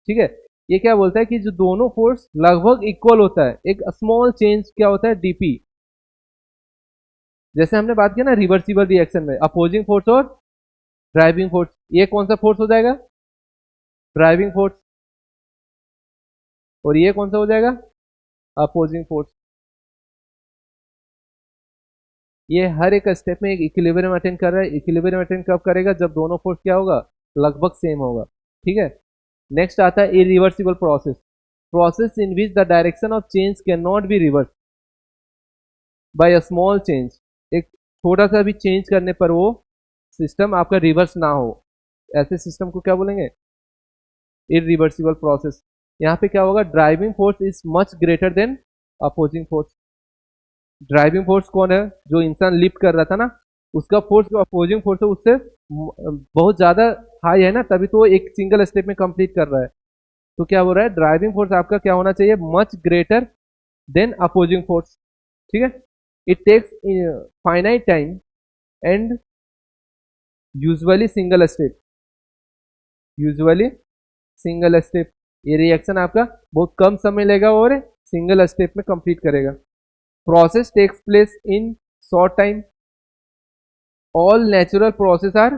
ठीक है। ये क्या बोलता है कि जो दोनों फोर्स लगभग इक्वल होता है, एक स्मॉल चेंज क्या होता है, डीपी। जैसे हमने बात किया ना रिवर्सिबल रिएक्शन में अपोजिंग फोर्स और ड्राइविंग फोर्स, ये कौन सा फोर्स हो जाएगा, ड्राइविंग फोर्स, और ये कौन सा हो जाएगा, अपोजिंग फोर्स। ये हर एक स्टेप में एक इक्विलिब्रियम अटेन कर रहा है। इक्विलिब्रियम अटेन कब करेगा, जब दोनों फोर्स क्या होगा, लगभग सेम होगा, ठीक है। नेक्स्ट आता है irreversible process, process in which the direction of change can not be reverse by a small change, एक छोटा सा भी चेंज करने पर वो सिस्टम आपका रिवर्स ना हो, ऐसे सिस्टम को क्या बोलेंगे, इरिवर्सिबल प्रोसेस। यहाँ पे क्या होगा, driving force is much greater than opposing force. Driving force कौन है, जो इंसान लिफ्ट कर रहा था ना, उसका फोर्स जो अपोजिंग फोर्स है उससे बहुत ज्यादा हाई है ना, तभी तो वो एक सिंगल स्टेप में कंप्लीट कर रहा है। तो क्या हो रहा है, ड्राइविंग फोर्स आपका क्या होना चाहिए, much greater than opposing force. ठीक है, it takes finite time and usually single step, usually single step. ये रिएक्शन आपका बहुत कम समय लेगा और सिंगल स्टेप में कंप्लीट करेगा। Process takes place in short time. All natural process are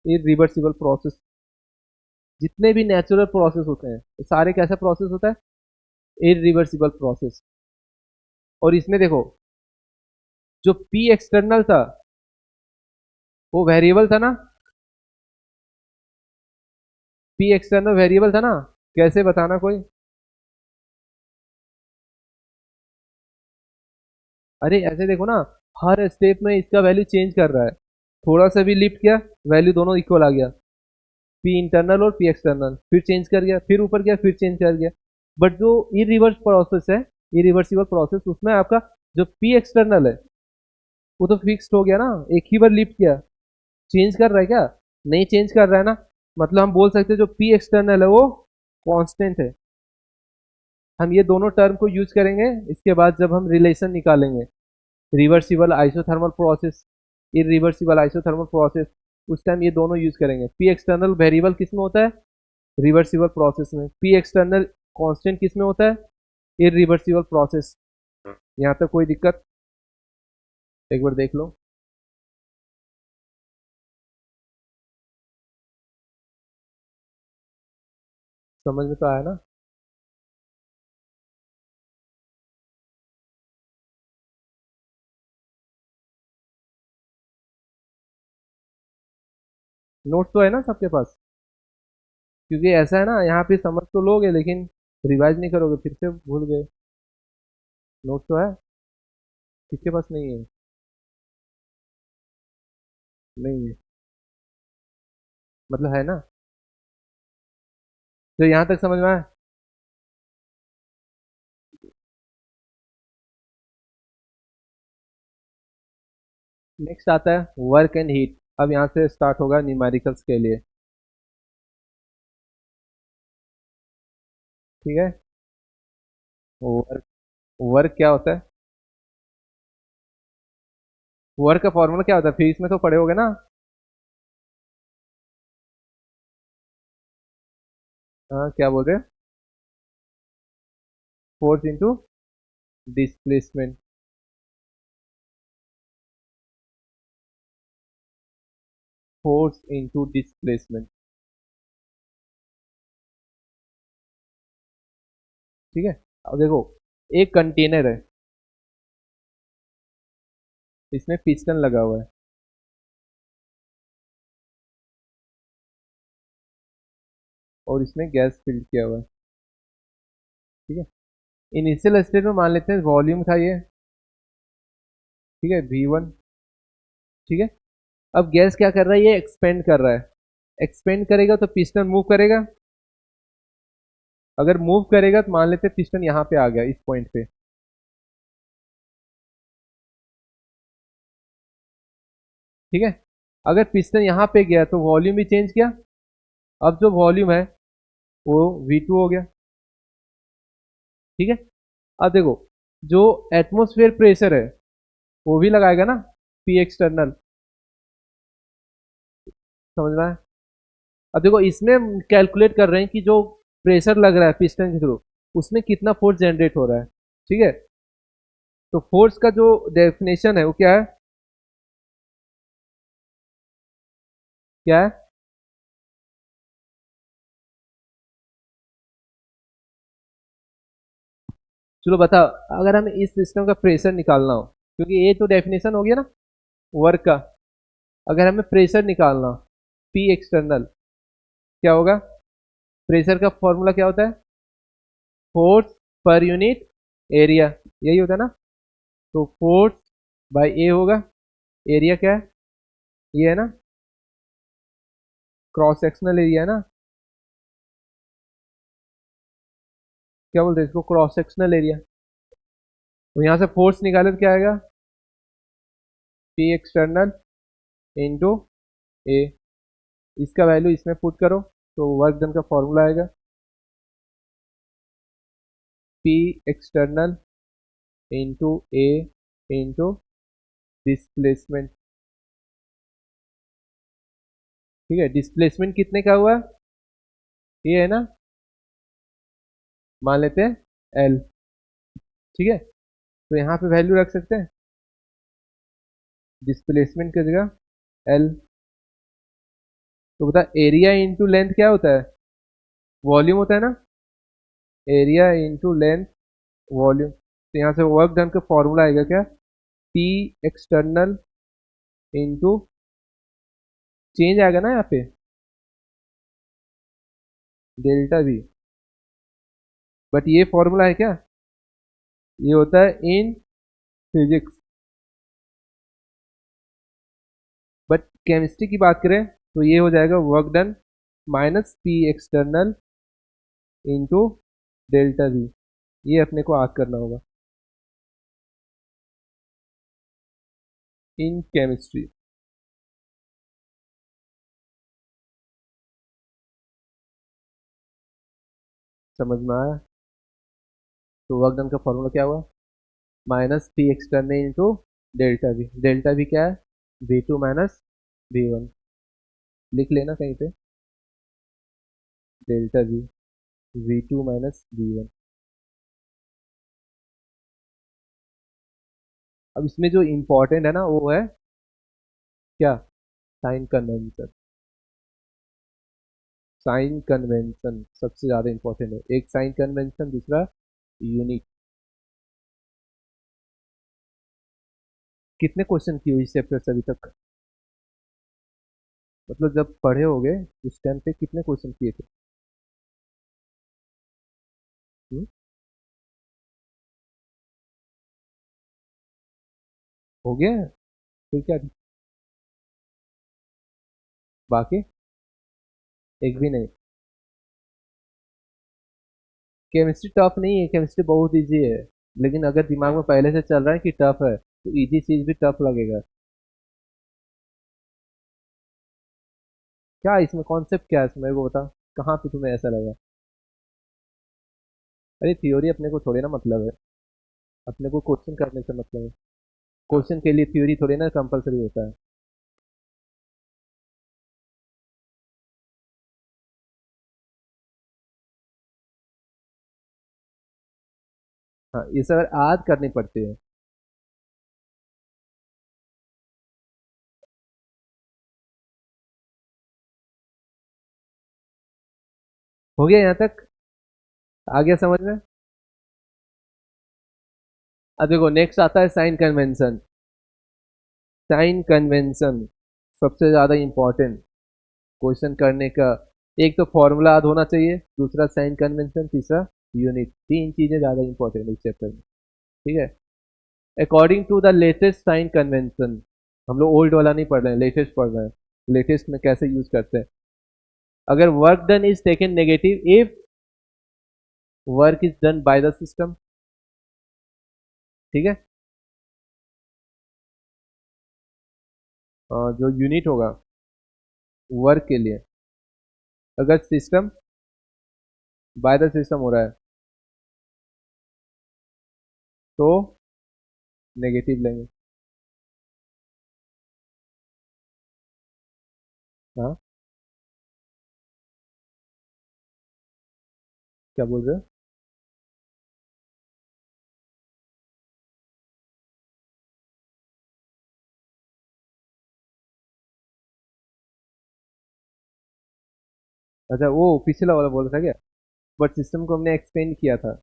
irreversible process. जितने भी नेचुरल प्रोसेस होते हैं वो सारे कैसा प्रोसेस होता है, इरिवर्सिबल प्रोसेस। और इसमें देखो, जो पी एक्सटर्नल था वो वेरिएबल था ना, पी एक्सटर्नल वेरिएबल था ना, कैसे बताना कोई। अरे ऐसे देखो ना, हर स्टेप में इसका वैल्यू चेंज कर रहा है, थोड़ा सा भी लिफ्ट किया, वैल्यू दोनों इक्वल आ गया, पी इंटरनल और पी एक्सटर्नल, फिर चेंज कर गया, फिर ऊपर गया, फिर चेंज कर गया। बट जो इरिवर्स प्रोसेस है, इरिवर्सिबल प्रोसेस, उसमें आपका जो पी एक्सटर्नल है वो तो फिक्स्ड हो गया ना, एक ही बार लिफ्ट किया, चेंज कर रहा है क्या, नहीं चेंज कर रहा है ना। मतलब हम बोल सकते हैं जो पी एक्सटर्नल है वो कांस्टेंट है। हम ये दोनों टर्म को यूज करेंगे इसके बाद जब हम रिलेशन निकालेंगे, reversible isothermal process, irreversible isothermal process, उस टाइम ये दोनों यूज करेंगे। पी एक्सटर्नल वेरिएबल किस में होता है, रिवर्सिबल प्रोसेस में। पी एक्सटर्नल कांस्टेंट किस में होता है, इरिवर्सिबल प्रोसेस। यहाँ तक कोई दिक्कत, एक बार देख लो। समझ में तो आया ना। नोट तो है ना सबके पास, क्योंकि ऐसा है ना, यहाँ पे समझ तो लोगे लेकिन रिवाइज नहीं करोगे, फिर से भूल गए। नोट तो है, किसके पास नहीं है, नहीं है मतलब है ना। तो यहाँ तक समझ में आया। नेक्स्ट आता है वर्क एंड हीट। अब यहाँ से स्टार्ट होगा न्यूमेरिकल्स के लिए। ठीक है, वर्क, वर्क क्या होता है, वर्क का फॉर्मूला क्या होता है, फिजिक्स में तो पढ़े होगे ना। हाँ क्या बोल रहे हैं, force into displacement. Force into displacement. ठीक है, अब देखो, एक कंटेनर है, इसमें पिस्टन लगा हुआ है, और इसमें गैस फिल किया हुआ है। ठीक है, इनिशियल स्टेट में मान लेते हैं वॉल्यूम था ये, ठीक है, V1। ठीक है, अब गैस क्या कर रहा है, ये एक्सपेंड कर रहा है। एक्सपेंड करेगा तो पिस्टन मूव करेगा, अगर मूव करेगा तो मान लेते हैं पिस्टन यहाँ पे आ गया इस पॉइंट पे। ठीक है, अगर पिस्टन यहाँ पे गया तो वॉल्यूम भी चेंज किया, अब जो वॉल्यूम है वो V2 हो गया। ठीक है, अब देखो, जो एटमोस्फेयर प्रेशर है वो भी लगाएगा ना, पी एक्सटर्नल। समझ रहा है। अब देखो, इसमें कैलकुलेट कर रहे हैं कि जो प्रेशर लग रहा है पिस्टन के थ्रू, उसमें कितना फोर्स जनरेट हो रहा है। ठीक है, तो फोर्स का जो डेफिनेशन है वो क्या है, क्या है, चलो बताओ। अगर हमें इस सिस्टम का प्रेशर निकालना हो, क्योंकि ये तो डेफिनेशन हो गया ना वर्क का, अगर हमें प्रेशर निकालना, पी एक्सटर्नल क्या होगा, प्रेशर का फॉर्मूला क्या होता है, फोर्स पर यूनिट एरिया, यही होता है ना। तो फोर्स बाय ए होगा, एरिया क्या है, ये है ना, क्रॉस सेक्शनल एरिया है ना, क्या बोलते हैं इसको, क्रॉस सेक्शनल एरिया। तो यहाँ से फोर्स निकाले तो क्या आएगा, पी एक्सटर्नल इंटू ए, इसका वैल्यू इसमें पुट करो तो वर्क डन का फॉर्मूला आएगा P external into A into displacement. ठीक है, डिस्प्लेसमेंट कितने का हुआ, ये है ना, मान लेते हैं L। ठीक है, तो यहाँ पे वैल्यू रख सकते हैं डिस्प्लेसमेंट की जगह L। तो बता एरिया इंटू लेंथ क्या होता है, वॉल्यूम होता है ना, एरिया इंटू लेंथ वॉल्यूम। तो यहाँ से वर्क डन का फॉर्मूला आएगा क्या, P एक्सटर्नल इंटू, चेंज आएगा ना यहाँ पे, डेल्टा V। बट ये फॉर्मूला है क्या, ये होता है इन फिजिक्स। बट केमिस्ट्री की बात करें तो ये हो जाएगा work done minus P external into delta V। ये अपने को याद करना होगा इन केमिस्ट्री। समझ में आया। तो वर्क डन का फॉर्मूला क्या हुआ, minus P external into delta V। Delta V क्या है, V2 माइनस V1। लिख लेना कहीं पे, delta V V2 minus V1। अब इसमें जो इम्पोर्टेंट है ना वो है क्या, साइन कन्वेंशन। साइन कन्वेंशन सबसे ज्यादा इंपॉर्टेंट है, एक साइन कन्वेंशन, दूसरा यूनिट। कितने क्वेश्चन किए इस चैप्टर से अभी तक, मतलब जब पढ़े होगे उस टाइम पे कितने क्वेश्चन किए थे। हुँ? हो गया है? फिर क्या बाकी, एक भी नहीं। केमिस्ट्री टफ नहीं है, केमिस्ट्री बहुत इजी है, लेकिन अगर दिमाग में पहले से चल रहा है कि टफ है तो इजी चीज भी टफ लगेगा। क्या इसमें कॉन्सेप्ट क्या है इसमें, मेरे को बता, कहाँ पे तुम्हें ऐसा लगा। अरे थ्योरी अपने को थोड़ी ना मतलब है, अपने को क्वेश्चन करने से मतलब है। क्वेश्चन के लिए थ्योरी थोड़ी ना कंपलसरी होता है। हाँ, ये सब याद करनी पड़ती है। हो गया यहाँ तक, आ गया समझ में। अब देखो नेक्स्ट आता है साइन कन्वेंशन। साइन कन्वेंशन सबसे ज्यादा इंपॉर्टेंट क्वेश्चन करने का, एक तो फॉर्मूला याद होना चाहिए, दूसरा साइन कन्वेंशन, तीसरा यूनिट। तीन चीजें ज्यादा इंपॉर्टेंट है इस चैप्टर में। ठीक है, according to the latest sign convention, हम लोग ओल्ड वाला नहीं पढ़ रहे हैं, लेटेस्ट पढ़ रहे हैं। लेटेस्ट में कैसे यूज करते हैं, अगर work done is taken negative if work is done by the system. ठीक है, जो यूनिट होगा वर्क के लिए, अगर सिस्टम बाय द सिस्टम हो रहा है तो नेगेटिव लेंगे। हाँ, क्या बोल रहे हो। अच्छा वो पिछला वाला बोल रहा था क्या, बट सिस्टम को हमने एक्सपेंड किया था।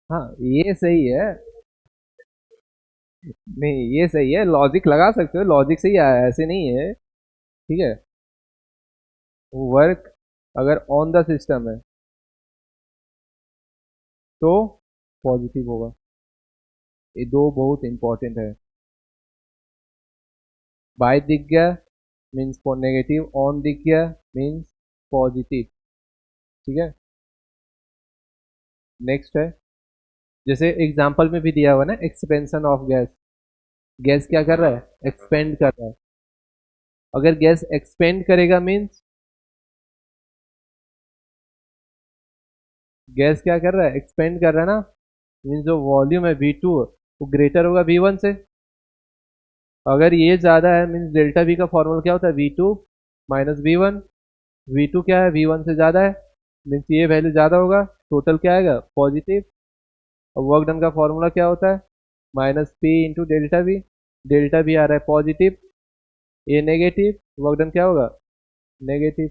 हाँ ये सही है, नहीं ये सही है, लॉजिक लगा सकते हो, लॉजिक से ही आया है, ऐसे नहीं है। ठीक है, वर्क अगर ऑन द सिस्टम है तो पॉजिटिव होगा। ये दो बहुत इंपॉर्टेंट है, बाय दिख गया मीन्स फॉर नेगेटिव, ऑन दिख गया मीन्स पॉजिटिव। ठीक है, नेक्स्ट है, जैसे एग्जांपल में भी दिया हुआ ना, एक्सपेंशन ऑफ गैस। गैस क्या कर रहा है, एक्सपेंड कर रहा है। अगर गैस एक्सपेंड करेगा मीन्स गैस क्या कर रहा है, एक्सपेंड कर रहा है ना, मीन्स जो वॉल्यूम है V2 वो ग्रेटर होगा V1 से। अगर ये ज्यादा है मीन्स डेल्टा V का फॉर्मूला क्या होता है, V2 माइनस V1। V2 क्या है, V1 से ज्यादा है, मीन्स ये वैल्यू ज्यादा होगा, टोटल क्या आएगा, पॉजिटिव। और वर्क डन का फॉर्मूला क्या होता है, minus P into delta V। Delta V आ रहा है पॉजिटिव, ये नेगेटिव, वर्क डन क्या होगा, नेगेटिव।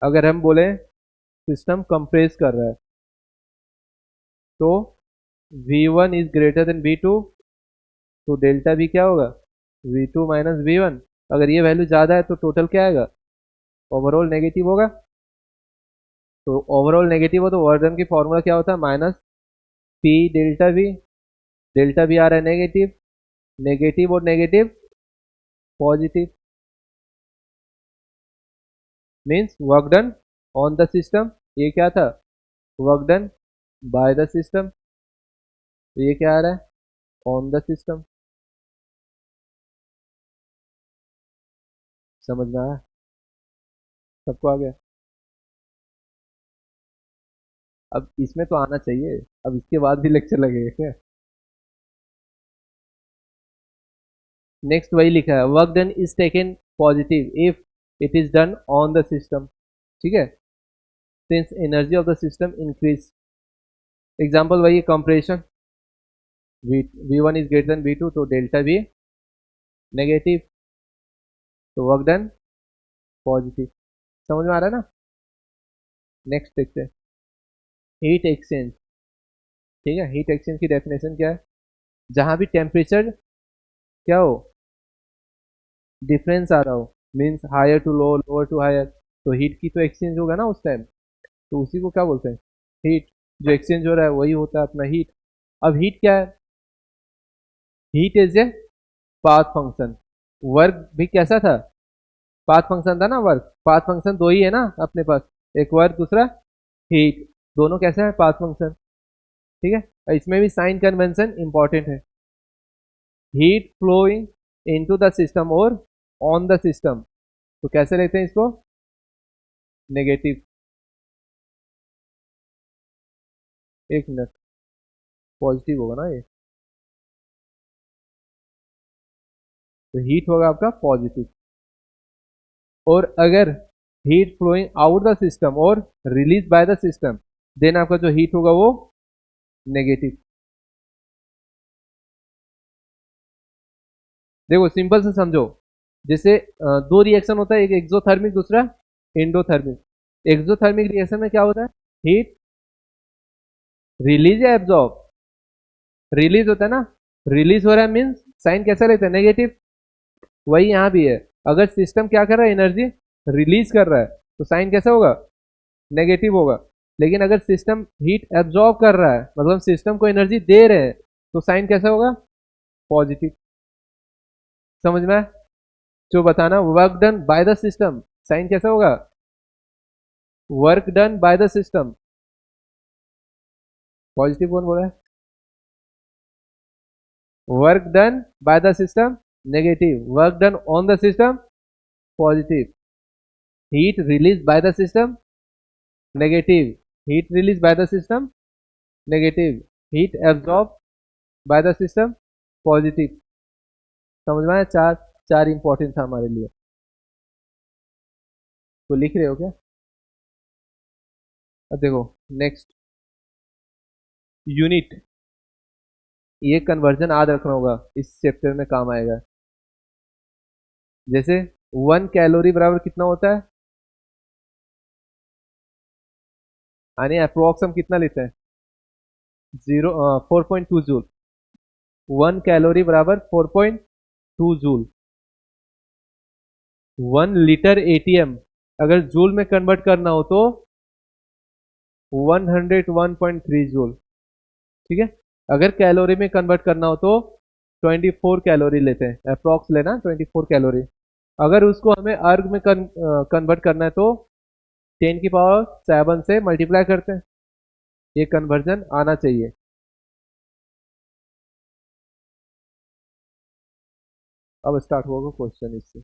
अगर हम बोले सिस्टम कंप्रेस कर रहा है तो V1 is greater than V2, तो डेल्टा V क्या होगा, V2 माइनस V1। अगर ये वैल्यू ज़्यादा है तो टोटल क्या आएगा, ओवरऑल नेगेटिव होगा। तो ओवरऑल नेगेटिव हो तो वर्डन की फॉर्मूला क्या होता है, minus P delta V। Delta V आ रहा है नेगेटिव, नेगेटिव और negative positive, means work done on the system. ये क्या था, work done by the system, तो ये क्या आ रहा है, ऑन द सिस्टम। समझ में आया, सबको आ गया। अब इसमें तो आना चाहिए, अब इसके बाद भी लेक्चर लगेगा क्या। नेक्स्ट वही लिखा है, work done is taken positive if it is done on the system, ठीक है, since energy of the system increase. Example वही compression, V1 is greater than V2 तो डेल्टा V नेगेटिव, तो वर्क डन पॉजिटिव। समझ में आ रहा है ना। नेक्स्ट देखते हैं, हीट एक्सचेंज। ठीक है, हीट एक्सचेंज की डेफिनेशन क्या है, जहां भी टेम्परेचर क्या हो, डिफरेंस आ रहा हो, means higher to low, lower to higher, तो हीट की तो एक्सचेंज होगा ना उस टाइम, तो उसी को क्या बोलते हैं, हीट। जो एक्सचेंज हो रहा है वही होता है अपना हीट। अब हीट क्या है, heat is a path function. Work भी कैसा था, पाथ फंक्शन था ना, वर्क पाथ फंक्शन दो ही है ना अपने पास, एक वर्क दूसरा हीट, दोनों कैसे है, पाथ फंक्शन। ठीक है, इसमें भी साइन कन्वेंशन इंपॉर्टेंट है। Heat flowing into the system और ऑन द सिस्टम, तो कैसे लेते हैं इसको, नेगेटिव। एक मिनट, पॉजिटिव होगा ना ये, तो हीट होगा आपका पॉजिटिव। और अगर heat flowing out the system और release by the system, then आपका जो हीट होगा वो नेगेटिव। देखो सिंपल से समझो, जैसे दो रिएक्शन होता है, एक एक्सोथर्मिक दूसरा एंडोथर्मिक। एक्सोथर्मिक रिएक्शन में क्या होता है, हीट रिलीज या एब्जॉर्ब, रिलीज होता है ना, रिलीज हो रहा है मीन्स साइन कैसा रहता है, नेगेटिव। वही यहाँ भी है, अगर सिस्टम क्या कर रहा है, एनर्जी रिलीज कर रहा है तो साइन कैसा होगा, नेगेटिव होगा। लेकिन अगर सिस्टम हीट एब्जॉर्ब कर रहा है, मतलब सिस्टम को एनर्जी दे रहे हैं, तो साइन कैसा होगा, पॉजिटिव। समझ में आया? जो बताना, work done by the system, sign कैसा होगा, work done by the system, positive. कौन बोला है, work done by the system negative, work done on the system positive, heat release by the system negative, heat release by the system negative, heat absorb by the system positive. समझ में आया, चार चार important था हमारे लिए, तो लिख रहे हो क्या। अब देखो नेक्स्ट, यूनिट, ये कन्वर्जन याद रखना होगा, इस चैप्टर में काम आएगा। जैसे 1 कैलोरी बराबर कितना होता है, यानी अप्रोक्स हम कितना लेते हैं, 4.2 जूल। 1 कैलोरी बराबर 4.2 जूल। 1 लीटर एटीएम अगर जूल में कन्वर्ट करना हो तो 101.3 जूल। ठीक है, अगर कैलोरी में कन्वर्ट करना हो तो 24 कैलोरी लेते हैं, अप्रोक्स लेना 24 कैलोरी। अगर उसको हमें अर्ग में कन्वर्ट करना है तो 10⁻⁷ से मल्टीप्लाई करते हैं। ये कन्वर्जन आना चाहिए। अब स्टार्ट होगा क्वेश्चन इससे।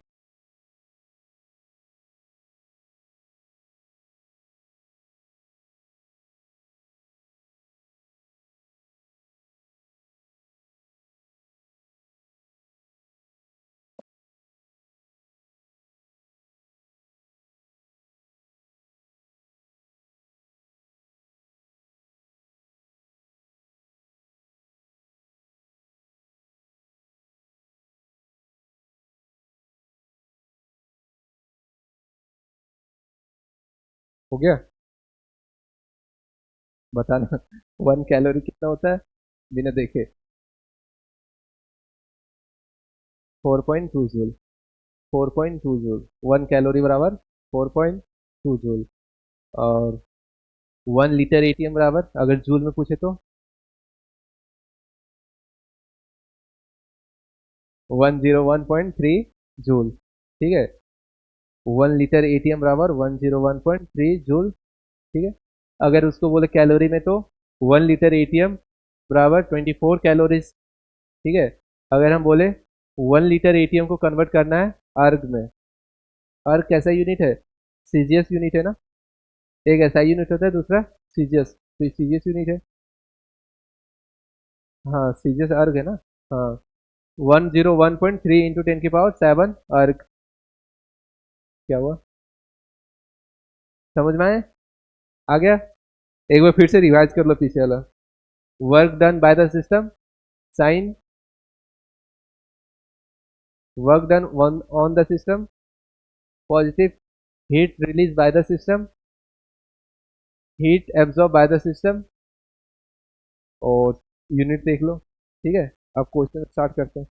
हो गया? बताना। 1 कैलोरी कितना होता है बिना देखे? 4.2 जूल। 4.2 जूल। 1 कैलोरी बराबर 4.2 जूल। और 1 लीटर एटीएम बराबर, अगर जूल में पूछे तो 101.3 जूल। ठीक है। 1 लीटर एटीएम बराबर 101.3 जूल। ठीक है। अगर उसको बोले कैलोरी में तो 1 लीटर एटीएम बराबर 24 कैलोरीज। ठीक है। अगर हम बोले 1 लीटर एटीएम को कन्वर्ट करना है अर्ग में, अर्ग कैसा यूनिट है? सीजीएस यूनिट है ना। एक ऐसा यूनिट होता है, दूसरा सीजीएस, तो सीजीएस यूनिट है। हाँ, सीजीएस अर्ग है ना। हाँ। 101.3 × 10⁻⁷ अर्ग। क्या हुआ? समझ में आए? आ गया? एक बार फिर से रिवाइज कर लो पीछे वाला। Work done by the system, sign, work done on the system, positive, heat release by the system, heat absorb by the system, और यूनिट देख लो। ठीक है। अब क्वेश्चन स्टार्ट करते हैं।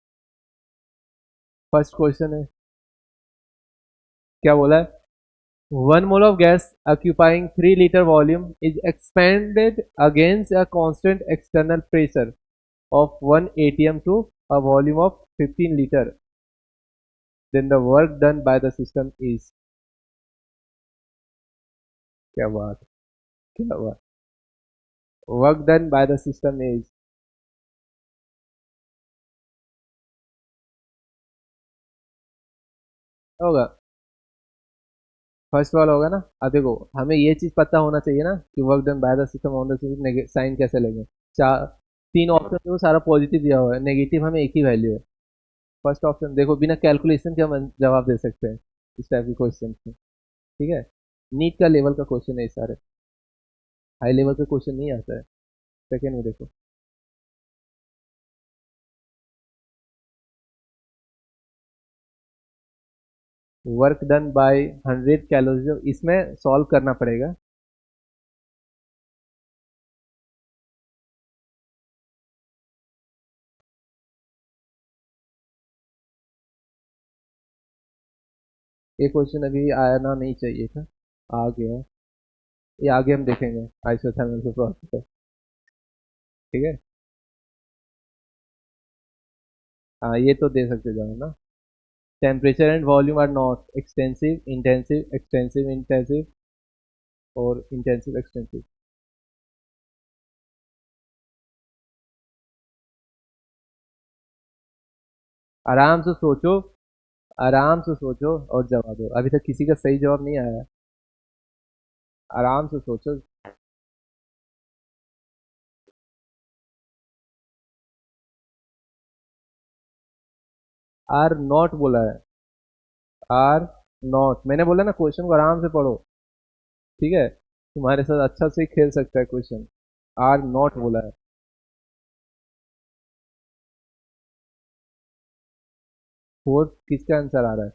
फर्स्ट क्वेश्चन है, क्या बोला है? 1 mole of gas occupying 3 liter volume is expanded against a constant external pressure of 1 atm to a volume of 15 liter. Then the work done by the system is। क्या बात, क्या बात। Work done by the system is, होगा first वाला होगा ना। अब देखो, हमें ये चीज पता होना चाहिए ना कि work done by the system on the system sign कैसे लेंगे। चार, तीन ऑप्शन में सारा पॉजिटिव दिया हुआ है, नेगेटिव हमें एक ही वैल्यू है। फर्स्ट ऑप्शन देखो, बिना कैलकुलेशन के हम जवाब दे सकते हैं इस टाइप के क्वेश्चन के। ठीक है। नीट का लेवल का क्वेश्चन है ये सारे, हाई लेवल का क्वेश्चन नहीं आता है। सेकेंड में देखो, वर्क डन बाय 100 कैलोरी, इसमें सॉल्व करना पड़ेगा। ये क्वेश्चन अभी आना नहीं चाहिए था, आ गया। ये आगे हम देखेंगे आइसोथर्मल प्रोसेस। ठीक है। हाँ, ये तो दे सकते जाओ ना। Temperature and volume are not extensive, intensive, extensive intensive, और इंटेंसिव एक्सटेंसिव। आराम से सोचो, आराम से सोचो और जवाब दो। अभी तक किसी का सही जवाब नहीं आया है। आराम से सोचो। आर नॉट बोला है, आर नॉट। मैंने बोला ना, क्वेश्चन को आराम से पढ़ो। ठीक है। तुम्हारे साथ अच्छा से खेल सकता है क्वेश्चन। आर नॉट बोला है। फोर्थ किसका आंसर आ रहा है?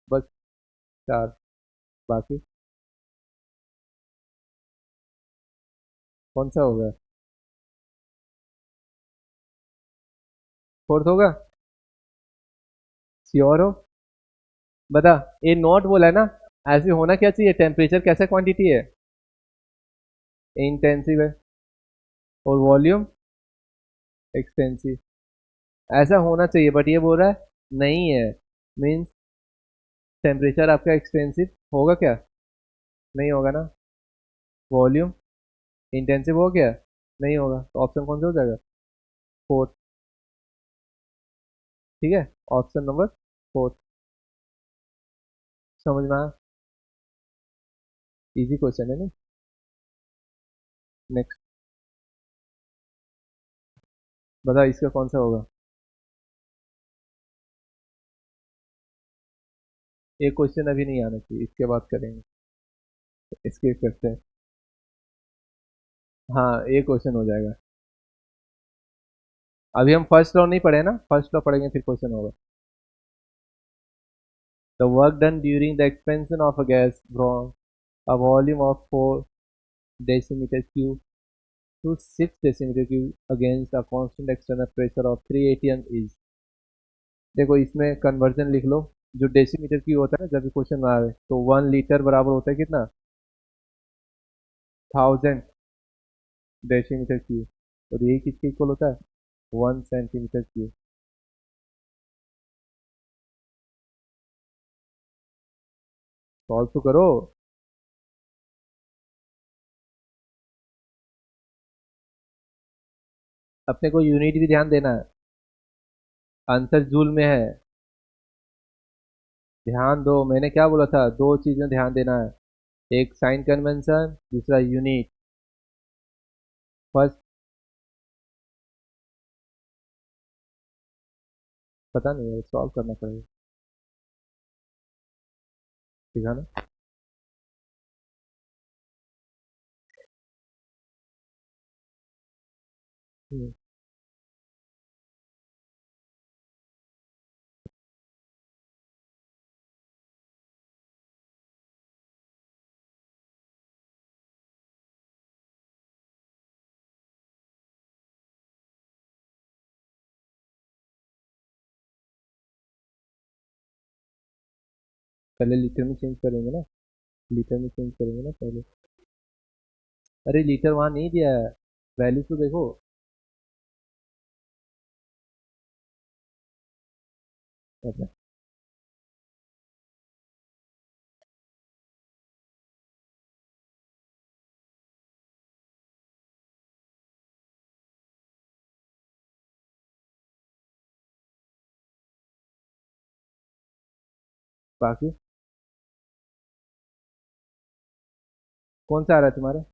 बस चार, बाकी कौन सा होगा? फोर्थ होगा? श्योर हो? बता। ये नॉट बोला है ना, ऐसे होना क्या चाहिए? टेम्परेचर कैसा क्वांटिटी है? इंटेंसिव है। और वॉल्यूम एक्सटेंसिव। ऐसा होना चाहिए, बट ये बोल रहा है नहीं है। मीन्स टेम्परेचर आपका एक्सटेंसिव होगा क्या? नहीं होगा ना। वॉल्यूम इंटेंसिव हो गया? नहीं होगा, तो ऑप्शन कौन सा हो जाएगा? फोर्थ। ठीक है, ऑप्शन नंबर 4। समझ में आया? इजी क्वेश्चन है ना। नेक्स्ट, बता इसका कौन सा होगा। एक क्वेश्चन अभी नहीं आना चाहिए, इसके बाद करेंगे। इसके करते हैं। हाँ, एक क्वेश्चन हो जाएगा। अभी हम फर्स्ट लॉ नहीं पढ़े ना, फर्स्ट लॉ पढ़ेंगे फिर क्वेश्चन होगा। The work done during the expansion of a gas from a volume of 4 decimeter cube to 6 decimeter cube against a constant external pressure of 3 atm is। देखो इसमें conversion लिख लो। जो डेसीमीटर क्यूब होता है ना, जब भी क्वेश्चन में आए तो 1 लीटर बराबर होता है कितना, 1000 डेसीमीटर क्यूब। और यही किसके इक्वल होता है, 1 सेंटीमीटर क्यूब। सॉल्व तो करो। अपने को यूनिट भी ध्यान देना है। आंसर जूल में है। ध्यान दो, मैंने क्या बोला था, दो चीजें ध्यान देना है। एक साइन कन्वेंशन, दूसरा यूनिट। फर्स्ट, पता नहीं है, सॉल्व करना पड़ेगा। ठीक है ना। हम्म, पहले लीटर में चेंज करेंगे ना। लीटर में चेंज करेंगे ना पहले। अरे लीटर वहां नहीं दिया है, वैल्यू तो देखो। अच्छा, बाकी कौन सा आ रहा है तुम्हारा।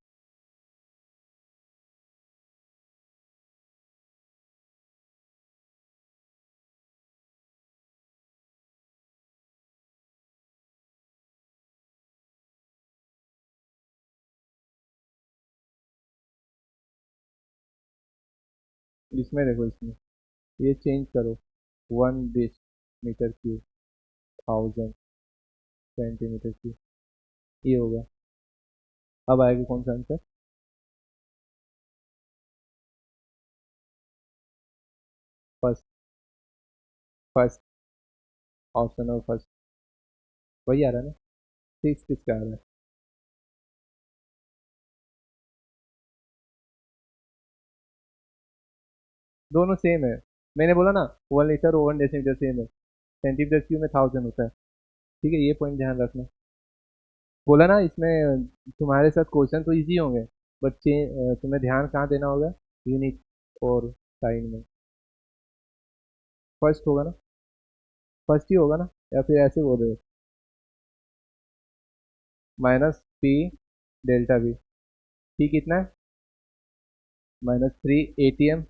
इसमें देखो, इसमें ये चेंज करो। 1 डेसीमीटर क्यूब, 1000 सेंटीमीटर क्यूब, ये होगा। अब आएगा कौन सा आंसर। फर्स्ट, फर्स्ट, ऑप्शन और फर्स्ट, वही आ रहा है ना। सिक्स किसका आ रहा है। दोनों सेम है। मैंने बोला ना, 1 लीटर और 1 डेसीमीटर सेम है। सेंटीमीटर क्यूब में 1000 होता है। ठीक है, ये पॉइंट ध्यान रखना। बोला ना इसमें तुम्हारे साथ क्वेश्चन तो इजी होंगे, बट तुम्हें ध्यान कहाँ देना होगा, यूनिट और साइन में। फर्स्ट होगा ना, फर्स्ट ही होगा ना, या फिर ऐसे बोल रहे हो। Minus P delta we. P कितना है, -3 ATM।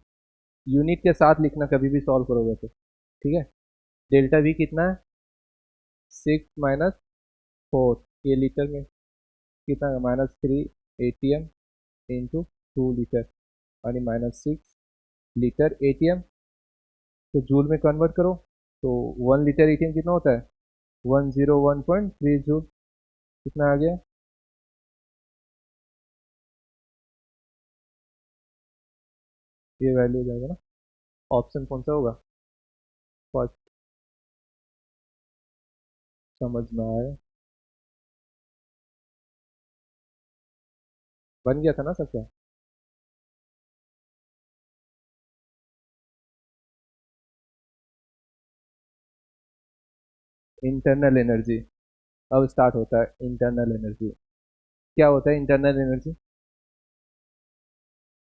यूनिट के साथ लिखना कभी भी सॉल्व करोगे तो। ठीक है। डेल्टा वी कितना है, 6 - 4, ये लीटर में कितना है, -3 ATM इंटू 2 लीटर, यानी -6 लीटर ATM। तो जूल में कन्वर्ट करो, तो 1 लीटर ATM कितना होता है, 101.3 जूल। कितना आ गया। ये वैल्यू हो जाएगा ना। ऑप्शन कौन सा होगा, फर्स्ट। समझ में आया। बन गया था ना सबका। Internal energy. अब स्टार्ट होता है इंटरनल एनर्जी। क्या होता है इंटरनल एनर्जी।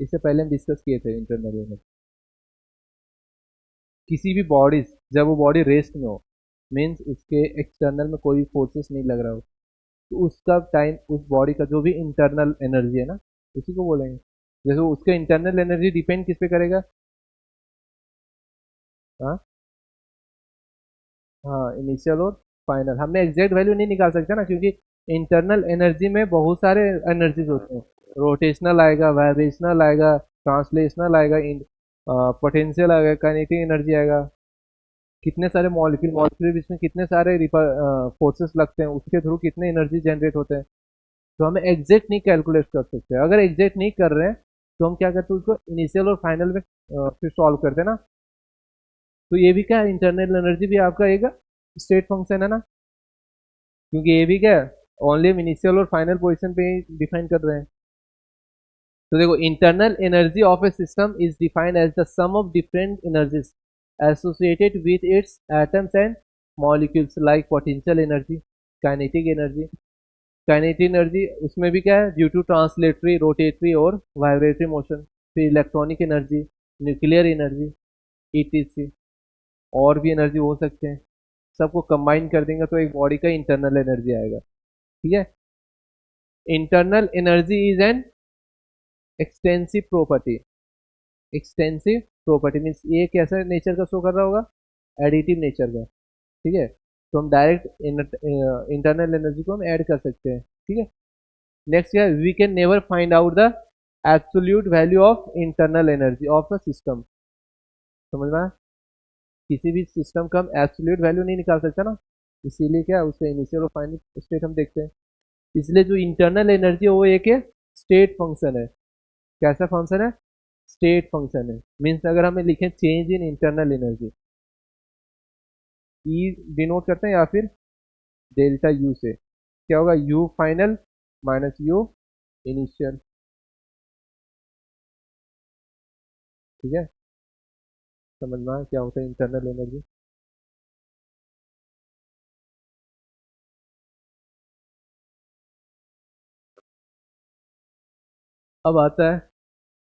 इससे पहले हम डिस्कस किए थे इंटरनल एनर्जी। किसी भी बॉडीज जब वो बॉडी रेस्ट में हो, मीन्स उसके एक्सटर्नल में कोई फोर्सेस नहीं लग रहा हो, तो उसका टाइम उस बॉडी का जो भी इंटरनल एनर्जी है ना, उसी को बोलेंगे। जैसे उसका इंटरनल एनर्जी डिपेंड किस पे करेगा? हाँ, हाँ, इनिशियल और फाइनल। हमने एग्जैक्ट वैल्यू नहीं निकाल सकते ना, क्योंकि इंटरनल एनर्जी में बहुत सारे एनर्जीज होते हैं। रोटेशनल आएगा, वाइब्रेशनल आएगा, ट्रांसलेशनल आएगा, पोटेंशियल आएगा, काइनेटिक एनर्जी आएगा। कितने सारे मॉलिक्यूल मॉलिक्यूल बीच में कितने सारे फोर्सेस लगते हैं, उसके थ्रू कितने एनर्जी जनरेट होते हैं। तो हमें एग्जैक्ट नहीं कैलकुलेट कर सकते। अगर एग्जैक्ट नहीं कर रहे हैं तो हम क्या करते हैं, उसको इनिशियल और फाइनल में फिर सॉल्व करते हैं ना। तो ये भी क्या है, इंटरनल एनर्जी भी आपका एक स्टेट फंक्शन है ना, क्योंकि ये भी क्या है, ओनली हम इनिशियल और फाइनल पोजीशन पे ही डिफाइन कर रहे हैं। तो देखो, internal energy of a system is defined as the sum of different energies associated with its atoms and molecules like potential energy, kinetic energy. Kinetic energy उसमें भी क्या है, ड्यू टू ट्रांसलेटरी, रोटेटरी और वाइब्रेटरी मोशन। फिर electronic energy, nuclear energy, etc, और भी energy हो सकते हैं। सबको कंबाइन कर देंगे तो एक बॉडी का इंटरनल एनर्जी आएगा। ठीक है। Internal energy is an extensive property. Extensive property means ये कैसा नेचर का शो कर रहा होगा, एडिटिव नेचर का। ठीक है, तो हम डायरेक्ट इंटरनल एनर्जी को हम ऐड कर सकते हैं। ठीक है। नेक्स्ट क्या है, we can never find out the absolute value of internal energy of a system. समझ में आया? किसी भी सिस्टम का हम एब्सोल्यूट वैल्यू नहीं निकाल सकते ना, इसीलिए क्या उसके इनिशियल और फाइनल स्टेट हम देखते हैं। इसलिए जो इंटरनल एनर्जी है वो एक स्टेट फंक्शन है। कैसा फंक्शन है? स्टेट फंक्शन है। मीन्स अगर हमें लिखें change in internal energy, E denote करते हैं या फिर डेल्टा यू से, क्या होगा, you final minus you initial. ठीक है, समझना क्या होता है इंटरनल एनर्जी। अब आता है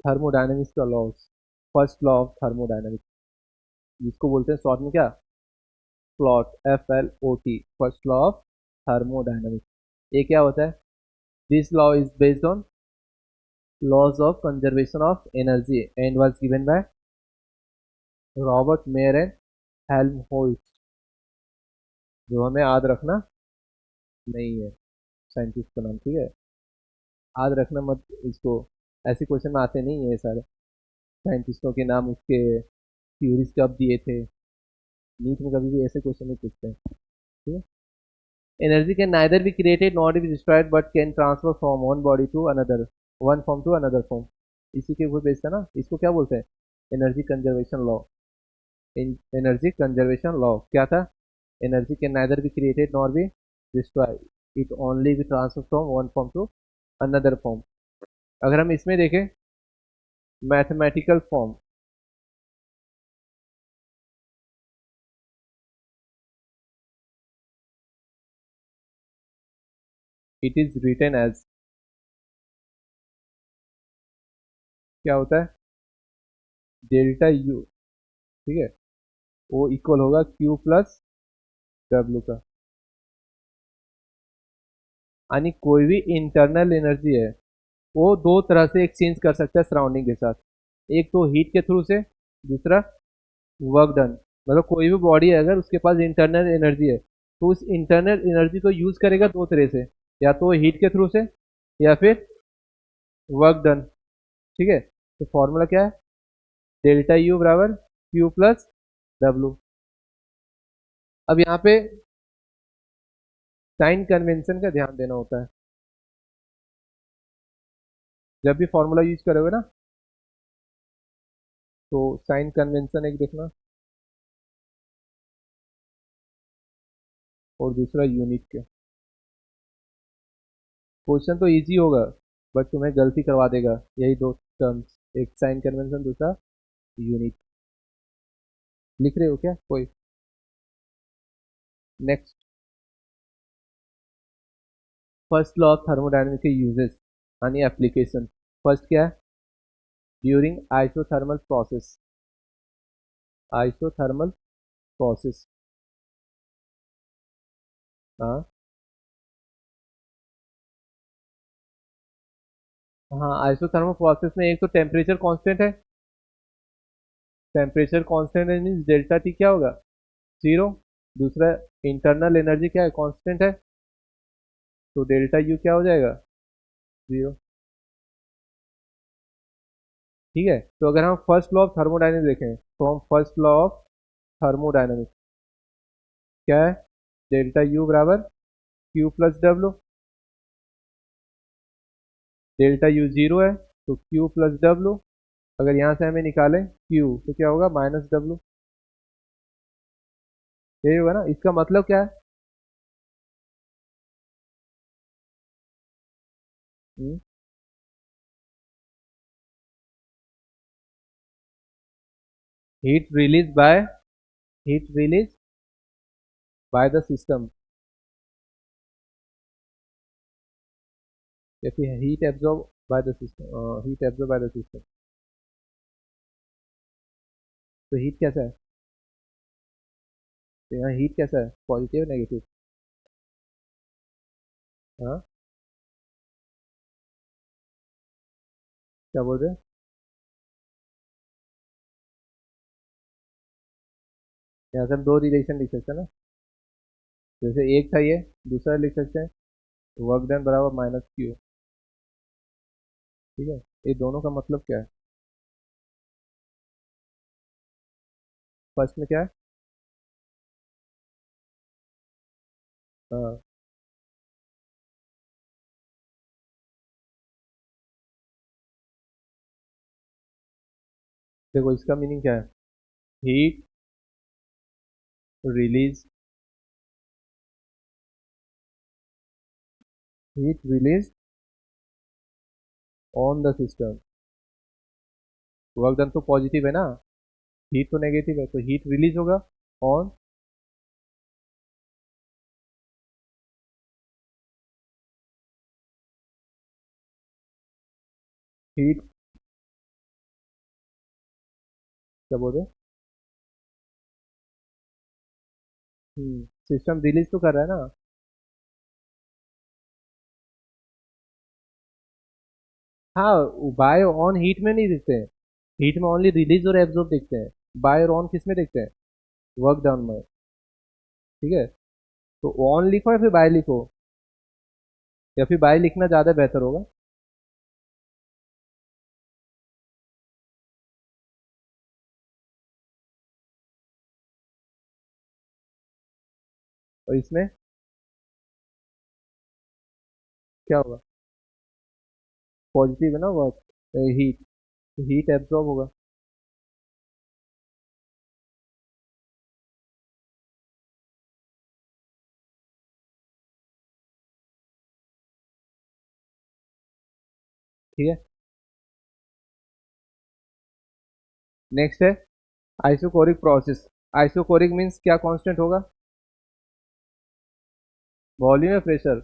थर्मोडायनेमिक्स का laws. First law of thermodynamics, जिसको बोलते हैं शॉर्ट में क्या, FLOT, FLOT, first law of thermodynamics. ये क्या होता है? This law is based on laws of conservation of energy and was given by Robert Mayer and Helmholtz. जो हमें याद रखना नहीं है, साइंटिस्ट का नाम। ठीक है, याद रखना मत इसको, ऐसे क्वेश्चन में आते नहीं है ये सारे। साइंटिस्टों के नाम, उसके थ्योरीज कब दिए थे, नीट में कभी भी ऐसे क्वेश्चन नहीं पूछते हैं। ठीक है। Energy can neither be created not be destroyed but can transfer from one body to another, one form to another form. इसी के ऊपर बेस्ड है ना, इसको क्या बोलते हैं, energy conservation law. Energy conservation law क्या था, energy can neither be created nor be destroyed, it only be transfer from one form to another form. अगर हम इसमें देखें mathematical form, it is written as, क्या होता है, डेल्टा यू। ठीक है, वो इक्वल होगा क्यू प्लस डब्ल्यू का। यानी कोई भी इंटरनल एनर्जी है वो दो तरह से एक्सचेंज कर सकता है सराउंडिंग के साथ। एक तो हीट के थ्रू से, दूसरा वर्क डन। मतलब कोई भी बॉडी है अगर उसके पास इंटरनल एनर्जी है तो उस इंटरनल एनर्जी को यूज करेगा दो तरह से, या तो हीट के थ्रू से या फिर वर्क डन। ठीक है, तो फॉर्मूला क्या है, डेल्टा यू बराबर क्यू प्लस डब्ल्यू। अब यहाँ पे साइन कन्वेंशन का ध्यान देना होता है। जब भी फॉर्मूला यूज करोगे ना, तो साइन कन्वेंशन एक देखना, और दूसरा यूनिट के। क्वेश्चन तो इजी होगा बट तुम्हें गलती करवा देगा, यही दो टर्म्स, एक साइन कन्वेंशन, दूसरा यूनिट। लिख रहे हो क्या कोई? Next, first law of thermodynamics के यूजेस यानी एप्लीकेशन। फर्स्ट क्या है, during isothermal process, isothermal process. हाँ हाँ, आइसोथर्मल प्रोसेस में एक तो टेम्परेचर कांस्टेंट है, टेम्परेचर कांस्टेंट है मीन्स डेल्टा टी क्या होगा, जीरो। दूसरा इंटरनल एनर्जी क्या है, कांस्टेंट है, तो डेल्टा यू क्या हो जाएगा, जीरो। ठीक है, तो अगर हम फर्स्ट लॉ ऑफ थर्मोडायनेमिक्स देखें, तो हम फर्स्ट लॉ ऑफ थर्मोडायनेमिक्स क्या है, डेल्टा यू बराबर Q plus W. Delta U zero है तो क्यू प्लस डब्ल्यू, अगर यहाँ से हमें निकालें क्यू तो क्या होगा, माइनस डब्ल्यू। यही होगा ना, इसका मतलब क्या है, heat release bye, heat release by the system, या फिर heat absorb by the system, heat absorb by the system. तो हीट कैसा है, तो यहाँ हीट कैसा है, पॉजिटिव नेगेटिव। हाँ, क्या बोल रहे हैं, यहाँ से हम दो रिलेशन लिख सकते हैं ना, जैसे एक था ये, दूसरा लिख सकते हैं वर्क डन बराबर माइनस क्यू। ठीक है, ये दोनों का मतलब क्या है, फर्स्ट में क्या है, हाँ देखो इसका मीनिंग क्या है, heat release, heat release on the system, work done तो पॉजिटिव है ना, हीट तो नेगेटिव है, तो हीट रिलीज होगा ऑन, हीट, क्या बोल रहे हैं, सिस्टम रिलीज तो कर रहा है ना। हाँ, बाय और ऑन हीट में नहीं दिखते हैं, हीट में ओनली रिलीज और एब्जॉर्ब दिखते हैं, बाय और ऑन किस में दिखते हैं, वर्क डाउन में। ठीक है, तो ऑन लिखो या फिर बाय लिखो, या फिर बाय लिखना ज़्यादा बेहतर होगा। और इसमें क्या होगा, पॉजिटिव है ना वर्क, हीट, हीट एब्जॉर्ब होगा। ठीक है, नेक्स्ट है आइसोकोरिक प्रोसेस। आइसोकोरिक मीन्स क्या कांस्टेंट होगा, वॉल्यूम या प्रेशर,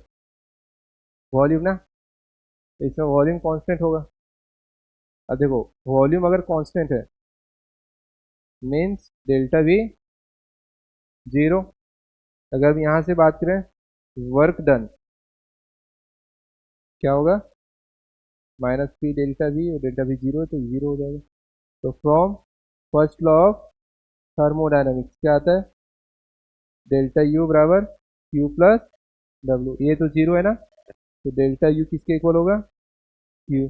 वॉल्यूम ना, इसमें वॉल्यूम कांस्टेंट होगा। अब देखो वॉल्यूम अगर कांस्टेंट है मीन्स डेल्टा वी जीरो। अगर हम यहाँ से बात करें वर्क डन क्या होगा, माइनस पी डेल्टा वी, और डेल्टा वी जीरो है तो जीरो हो जाएगा। तो from first law of thermodynamics क्या आता है, डेल्टा यू बराबर क्यू प्लस डब्ल्यू, ये तो जीरो है ना, तो डेल्टा यू किसके इक्वल होगा, क्यू।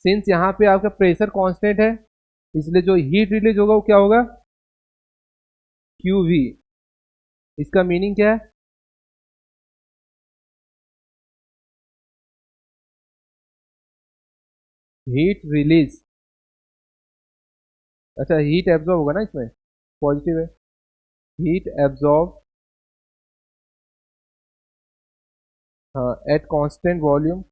सिंस यहाँ पे आपका प्रेशर कांस्टेंट है, इसलिए जो हीट रिलीज होगा वो क्या होगा, क्यू वी। इसका मीनिंग क्या है, हीट रिलीज, अच्छा हीट एब्जॉर्ब होगा ना इसमें, पॉजिटिव है, हीट एब्जॉर्ब, हाँ at constant volume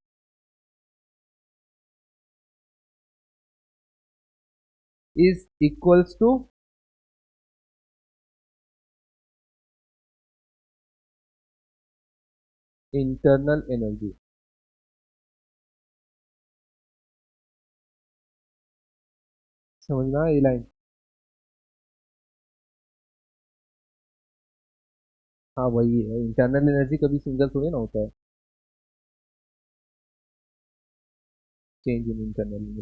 is equals to, internal energy. समझना ये लाइन, हाँ वही है, इंटरनल एनर्जी कभी सिंगल थोड़ी ना होता है, चेंज इन इंटरनल एनर्जी,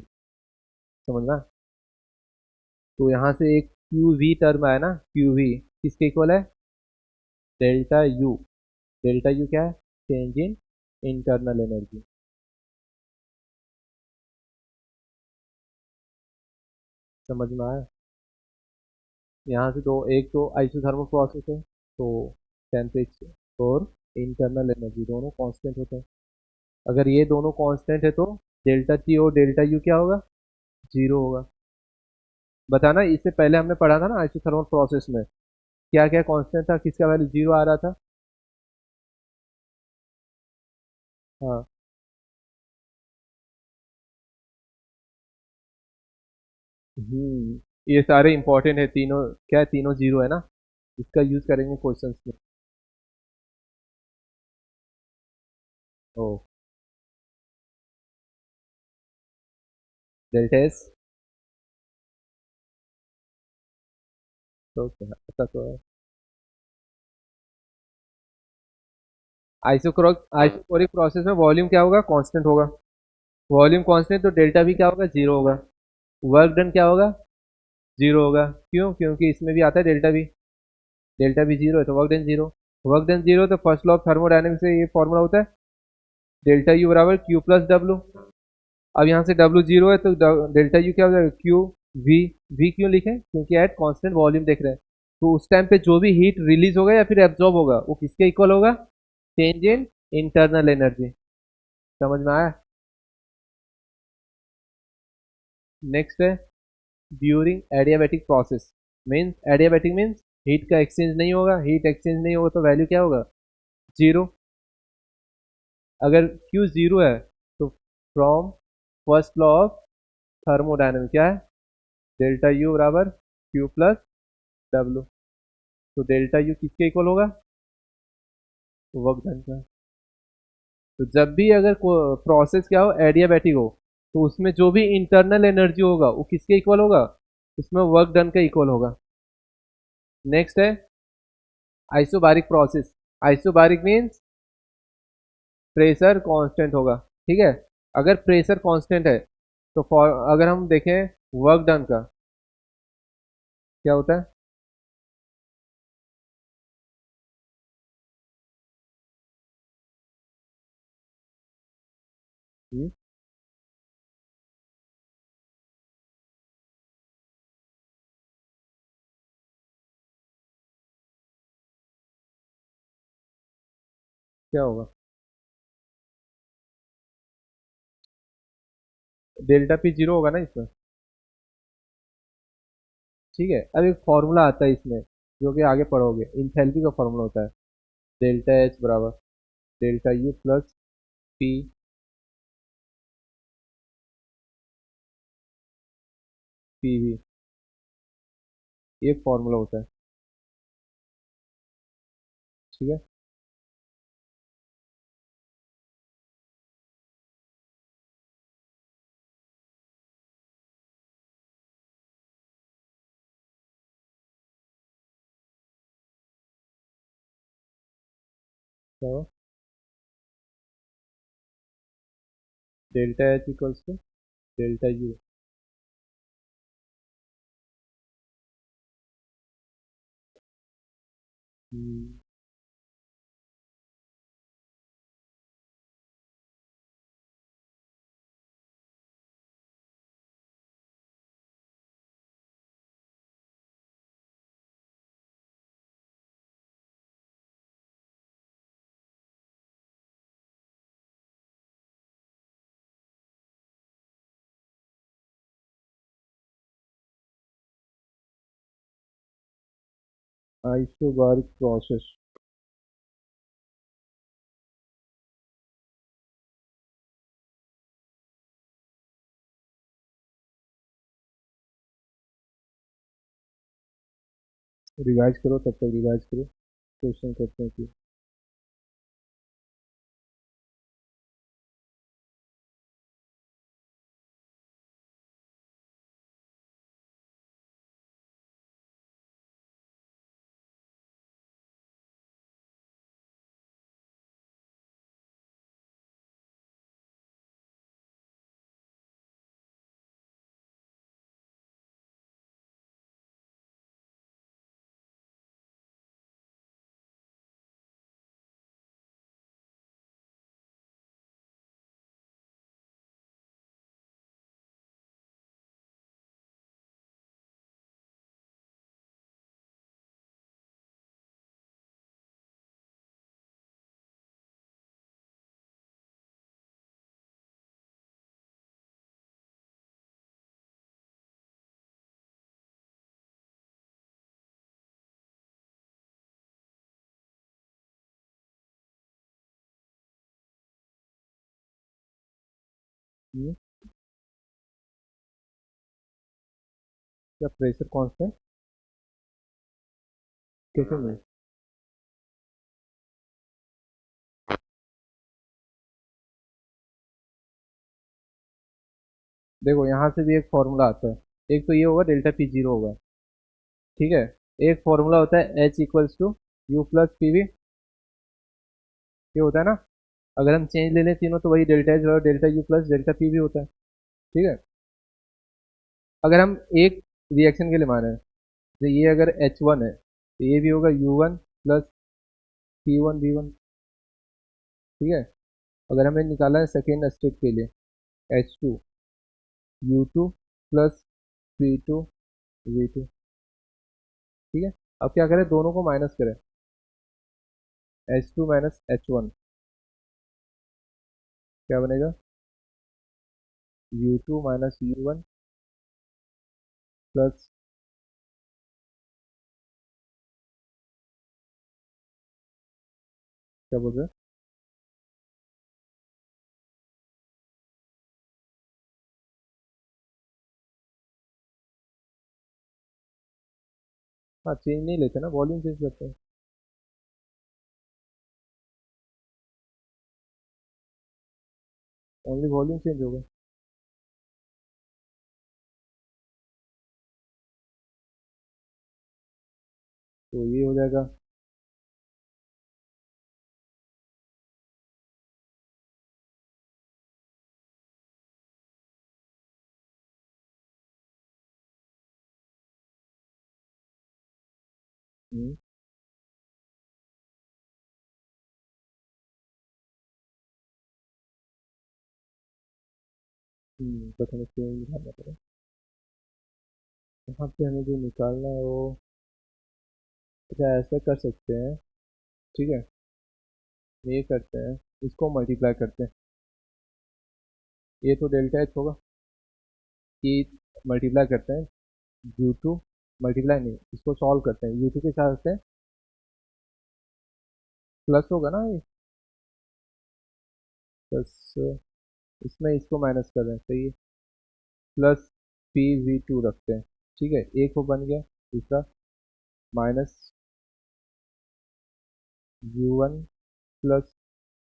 समझना। तो यहाँ से एक क्यू वी टर्म आया ना, क्यू वी किसके इक्वल है, डेल्टा यू। डेल्टा यू क्या है, चेंज इन इंटरनल एनर्जी। समझ में आया। यहाँ से दो, एक तो आइसोथर्मल प्रोसेस है, तो टेम्परेचर और इंटरनल एनर्जी दोनों कांस्टेंट होते हैं। अगर ये दोनों कांस्टेंट है तो डेल्टा टी और डेल्टा यू क्या होगा, जीरो होगा। बताना, इससे पहले हमने पढ़ा था ना आइसोथर्मल प्रोसेस में क्या क्या कांस्टेंट था, किसका वैल्यू जीरो आ रहा था। हाँ। ये सारे इंपॉर्टेंट है तीनों, क्या है, तीनों जीरो है ना, इसका यूज करेंगे क्वेश्चंस में। ओ, डेल्टा एस, तो क्या ऐसा तो है। आइसोकोरिक प्रोसेस में वॉल्यूम क्या होगा, कांस्टेंट होगा। वॉल्यूम कांस्टेंट तो डेल्टा भी क्या होगा, जीरो होगा। वर्क डन क्या होगा, जीरो होगा। क्यों, क्योंकि इसमें भी आता है डेल्टा भी, डेल्टा भी जीरो है तो work done zero. Work done zero तो फर्स्ट लॉ ऑफ थर्मोडायनेमिक्स से ये फॉर्मूला होता है, डेल्टा यू बराबर क्यू प्लस डब्ल्यू। अब यहाँ से डब्ल्यू जीरो है तो डेल्टा यू क्या हो जाएगा, क्यू वी। वी क्यों लिखे, क्योंकि एट कांस्टेंट वॉल्यूम देख रहे हैं, तो उस टाइम पे जो भी हीट रिलीज होगा या फिर एब्जॉर्ब होगा वो किसके इक्वल होगा, चेंज इन इंटरनल एनर्जी। समझ में आया। नेक्स्ट है during adiabatic process. Means adiabatic means heat का एक्सचेंज नहीं होगा, हीट एक्सचेंज नहीं होगा तो वैल्यू क्या होगा, जीरो। अगर क्यू जीरो है तो from first law of thermodynamics क्या है, डेल्टा यू बराबर क्यू प्लस डब्ल्यू। तो डेल्टा यू किसके इक्वल होगा, वर्क डन का। तो जब भी अगर प्रोसेस क्या हो, एडियाबैटिक हो, तो उसमें जो भी इंटरनल एनर्जी होगा वो किसके इक्वल होगा, उसमें वर्क डन का इक्वल होगा। नेक्स्ट है isobaric process. Isobaric means pressure constant होगा, ठीक है। अगर प्रेशर कांस्टेंट है तो अगर हम देखें वर्क डन का क्या होता है, हम्म, क्या होगा, डेल्टा पी जीरो होगा ना इसमें, ठीक है। अब एक फॉर्मूला आता है इसमें जो कि आगे पढ़ोगे, इंथैल्पी का फॉर्मूला होता है, डेल्टा एच बराबर delta U plus P P V, ये फॉर्मूला होता है, ठीक है। तो delta H equals to delta U. Isobaric process, revise करो, तब तक रिवाइज करो, क्वेश्चन करते हैं कि हम्म, क्या प्रेशर कांस्टेंट कैसे मिले? देखो यहाँ से भी एक फॉर्मूला आता है। एक तो ये होगा डेल्टा पी जीरो होगा, ठीक है। एक फॉर्मूला होता है H equals to U plus P V, ये होता है ना। अगर हम चेंज ले लें तीनों तो वही डेल्टा एच और delta U plus delta P V होता है, ठीक है। अगर हम एक रिएक्शन के लिए मान रहे हैं, तो ये अगर एच वन है तो ये भी होगा U one plus P one V one, ठीक है। अगर हमें निकाला है सेकेंड स्टेप के लिए H two U two plus P two V two, ठीक है। अब क्या करें, दोनों को माइनस करें, H two minus H one क्या बनेगा, U two minus U one plus, क्या बोल रहे हैं? हाँ चेंज नहीं लेते ना, वॉल्यूम चेंज करते हैं। ओनली वॉल्यूम चेंज होगा। तो ये हो जाएगा, बट हमें चेंज निकालना पड़ेगा। यहाँ पे हमें जो निकालना है वो, अच्छा ऐसा कर सकते हैं, ठीक है। ये करते हैं, इसको मल्टीप्लाई करते हैं, ये तो डेल्टा एच होगा, ये मल्टीप्लाई करते हैं यू टू, मल्टीप्लाई नहीं, इसको सॉल्व करते हैं यू टू के साथ से प्लस होगा ना ये, प्लस, इसमें इसको माइनस कर रहे हैं, तो ये प्लस पी वी टू रखते हैं, ठीक है। एक वो बन गया, दूसरा minus U one plus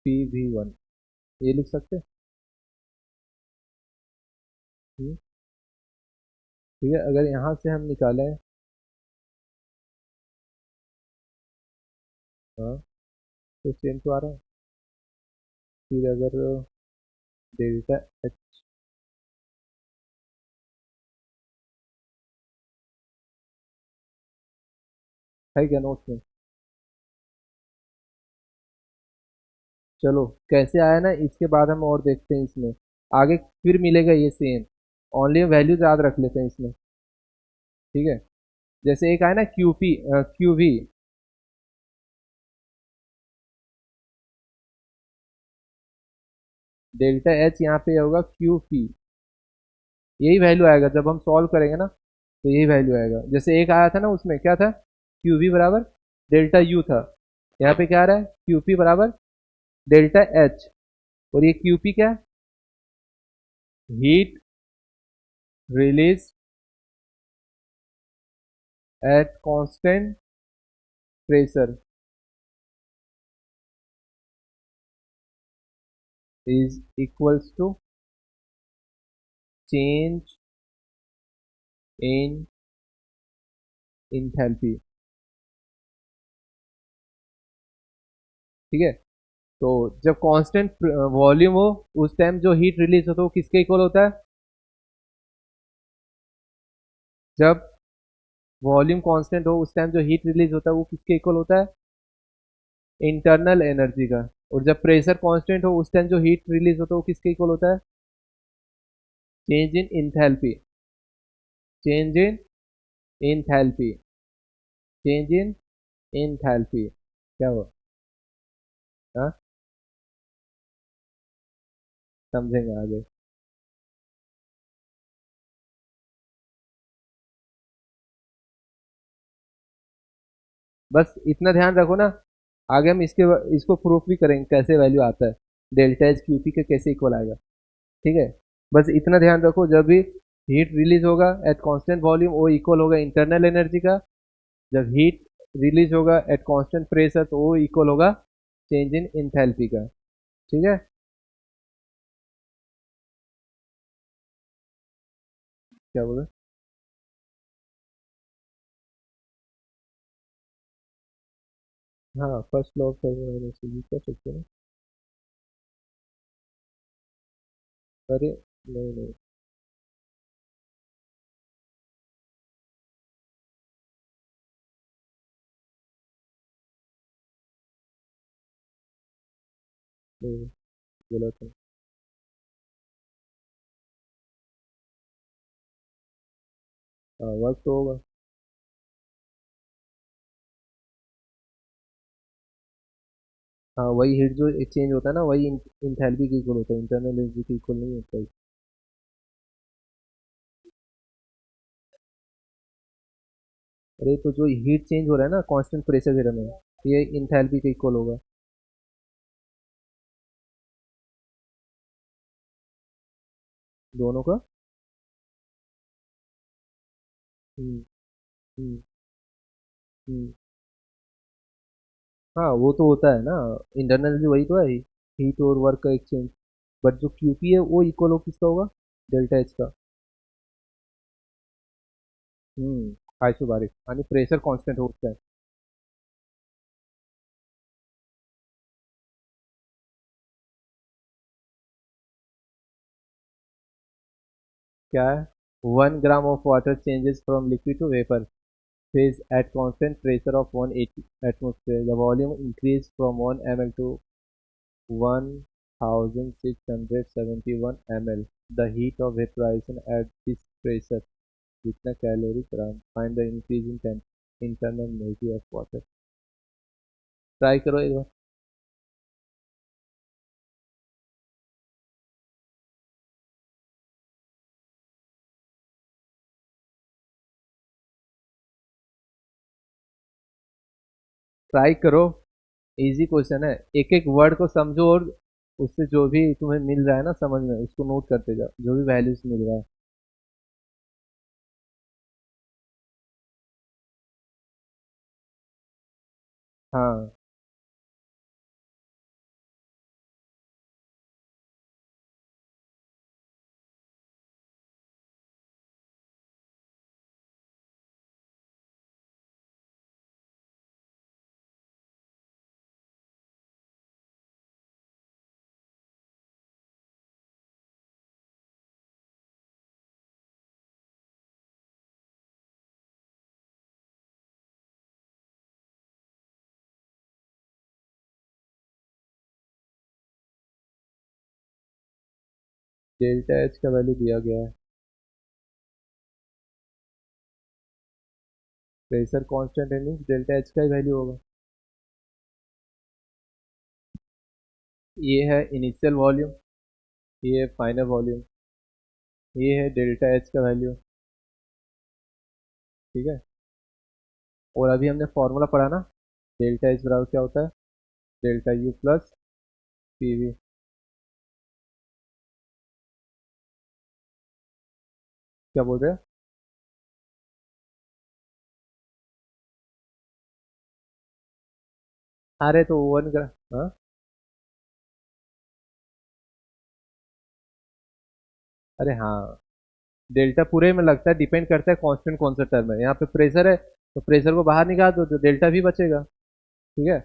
P we one, ये लिख सकते हैं। ठीक है, अगर यहाँ से हम निकालें, हाँ तो सेम तो आ रहा है। फिर अगर डेल्टा एच है क्या नोट में, चलो कैसे आया ना, इसके बाद हम और देखते हैं इसमें, आगे फिर मिलेगा ये सेम, ओनली वैल्यूज याद रख लेते हैं इसमें, ठीक है। जैसे एक आया ना Q P Q V, delta H यहाँ पे होगा क्यू पी, यही वैल्यू आएगा जब हम सॉल्व करेंगे ना, तो यही वैल्यू आएगा। जैसे एक आया था ना, उसमें क्या था, क्यू वी बराबर डेल्टा यू था, यहाँ पे क्या आ रहा है, क्यू पी बराबर डेल्टा एच, और ये क्यू पी क्या है, heat release at constant pressure is equals to change in enthalpy, ठीक है। तो जब कांस्टेंट वॉल्यूम हो उस टाइम जो हीट रिलीज होता है वो किसके इक्वल होता है, जब वॉल्यूम कांस्टेंट हो उस टाइम जो हीट रिलीज होता है वो किसके इक्वल होता है, इंटरनल एनर्जी का। और जब प्रेशर कांस्टेंट हो उस टाइम जो हीट रिलीज होता है वो किसके इक्वल होता है, change in enthalpy, change in enthalpy, change in enthalpy, क्या हुआ, हाँ समझेंगे आगे। बस इतना ध्यान रखो ना, आगे हम इसको प्रूफ भी करेंगे कैसे वैल्यू आता है, डेल्टा एच क्यूपी के कैसे इक्वल आएगा, ठीक है। बस इतना ध्यान रखो, जब भी हीट रिलीज होगा एट कांस्टेंट वॉल्यूम, वो इक्वल होगा इंटरनल एनर्जी का। जब हीट रिलीज होगा एट कांस्टेंट प्रेशर, तो वो इक्वल होगा चेंज इन इंथैल्पी का। ठीक है। क्या बोले? हाँ, first law of thermodynamics use कर सकते हैं। अरे नहीं नहीं। नहीं, गलत है। हाँ, वर्क तो होगा। हाँ, वही हीट जो एक्सचेंज होता है ना, वही इंथैल्पी के इक्वल होता है, इंटरनल एनर्जी के इक्वल नहीं होता है। अरे तो जो हीट चेंज हो रहा है ना कांस्टेंट प्रेशर वेयर में, ये इंथैल्पी के इक्वल होगा। दोनों का। हम्म। हम्म। हम्म। हाँ, वो तो होता है ना, इंटरनल एनर्जी वही तो है, हीट और वर्क का एक्सचेंज। बट जो क्यूपी है वो इक्वल हो किसका होगा? डेल्टा एच का। आइसोबारिक आणि प्रेशर कांस्टेंट होता है। क्या है? 1 gram of water changes from liquid to vapour phase at constant pressure of 180 atmosphere. The volume increased from 1 ml to 1671 ml. The heat of vaporization at this pressure. जितना calorie gram? Find the increase in internal energy of water. Try करो एक बार। Try करो। Easy question है, एक एक word को समझो और उससे जो भी तुम्हें मिल रहा है ना समझ में, उसको नोट करते जाओ, जो भी वैल्यूज मिल रहा है। हाँ। डेल्टा एच का वैल्यू दिया गया है। प्रेशर कांस्टेंट है, मीन्स डेल्टा एच का ही वैल्यू होगा। ये है इनिशियल वॉल्यूम, ये है फाइनल वॉल्यूम, ये है डेल्टा एच का वैल्यू। ठीक है। और अभी हमने फॉर्मूला पढ़ा ना, डेल्टा एच बराबर क्या होता है? Delta U plus PV. क्या बोल रहे हैं? अरे तो वन ग्राम। हाँ। अरे हाँ, डेल्टा पूरे में लगता है, डिपेंड करता है कांस्टेंट कौन सा टर्म है। यहाँ पे प्रेशर है तो प्रेशर को बाहर निकाल दो तो डेल्टा भी बचेगा। ठीक है।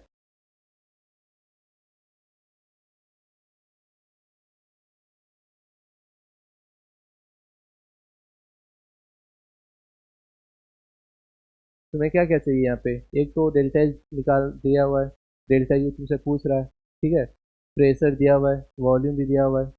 तुम्हें क्या क्या चाहिए यहाँ पे? एक तो डेल्टा निकाल दिया हुआ है, डेल्टा यू तुमसे पूछ रहा है। ठीक है। प्रेशर दिया हुआ है, वॉल्यूम भी दिया हुआ है।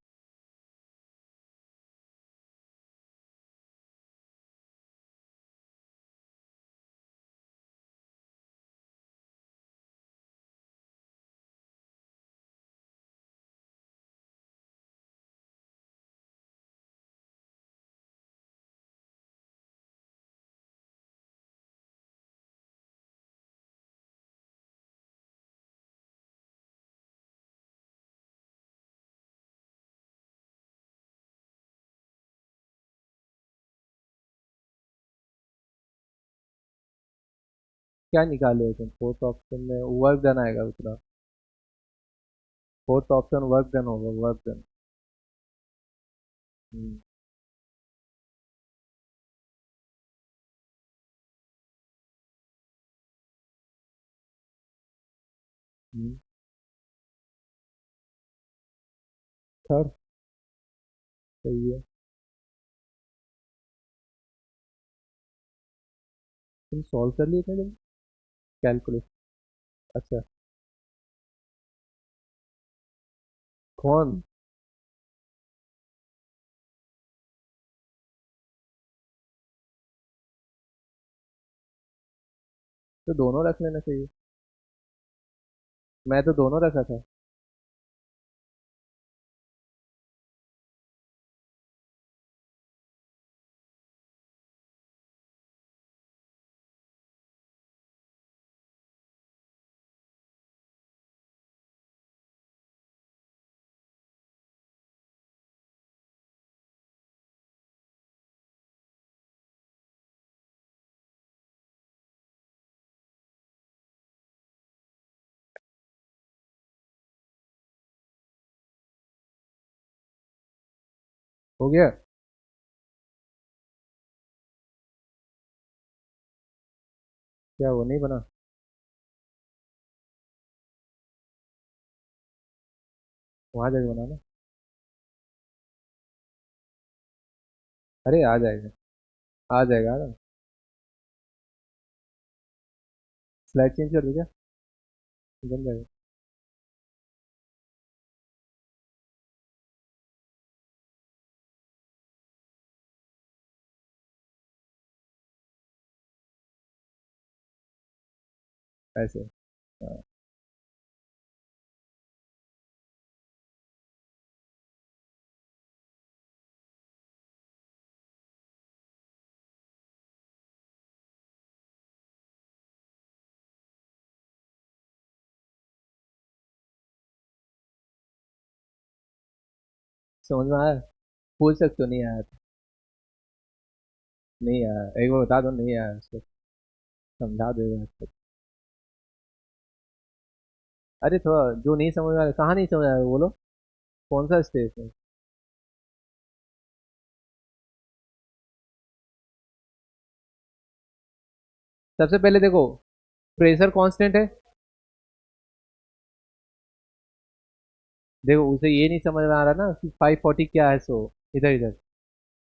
क्या निकाले हो तुम? फोर्थ ऑप्शन में वर्क डन आएगा उतना। फोर्थ ऑप्शन वर्क डन होगा, वर्क डन। हम्म। हम्म, थर्ड। सही है। तुम सॉल्व कर लिए थे जब? कैलकुलेट। अच्छा। कौन? तो दोनों रख लेना चाहिए। मैं तो दोनों रखा था। हो गया। क्या वो नहीं बना? वहां जाके बनाना। अरे आ जाएगा, आ जाएगा ना। स्लाइड चेंज कर दो क्या? बन जाएगा। ऐसे। हाँ। समझ में आया? पूछ सकते हो नहीं आया तो। नहीं आया एक बार बता दो, नहीं आया उसको समझा देगा। अरे थोड़ा जो नहीं समझ आ रहा, कहाँ नहीं समझ आ रहा बोलो। कौन सा स्टेज है? सबसे पहले देखो, प्रेशर कांस्टेंट है। देखो उसे ये नहीं समझ में आ रहा ना कि 540 क्या है, सो इधर इधर।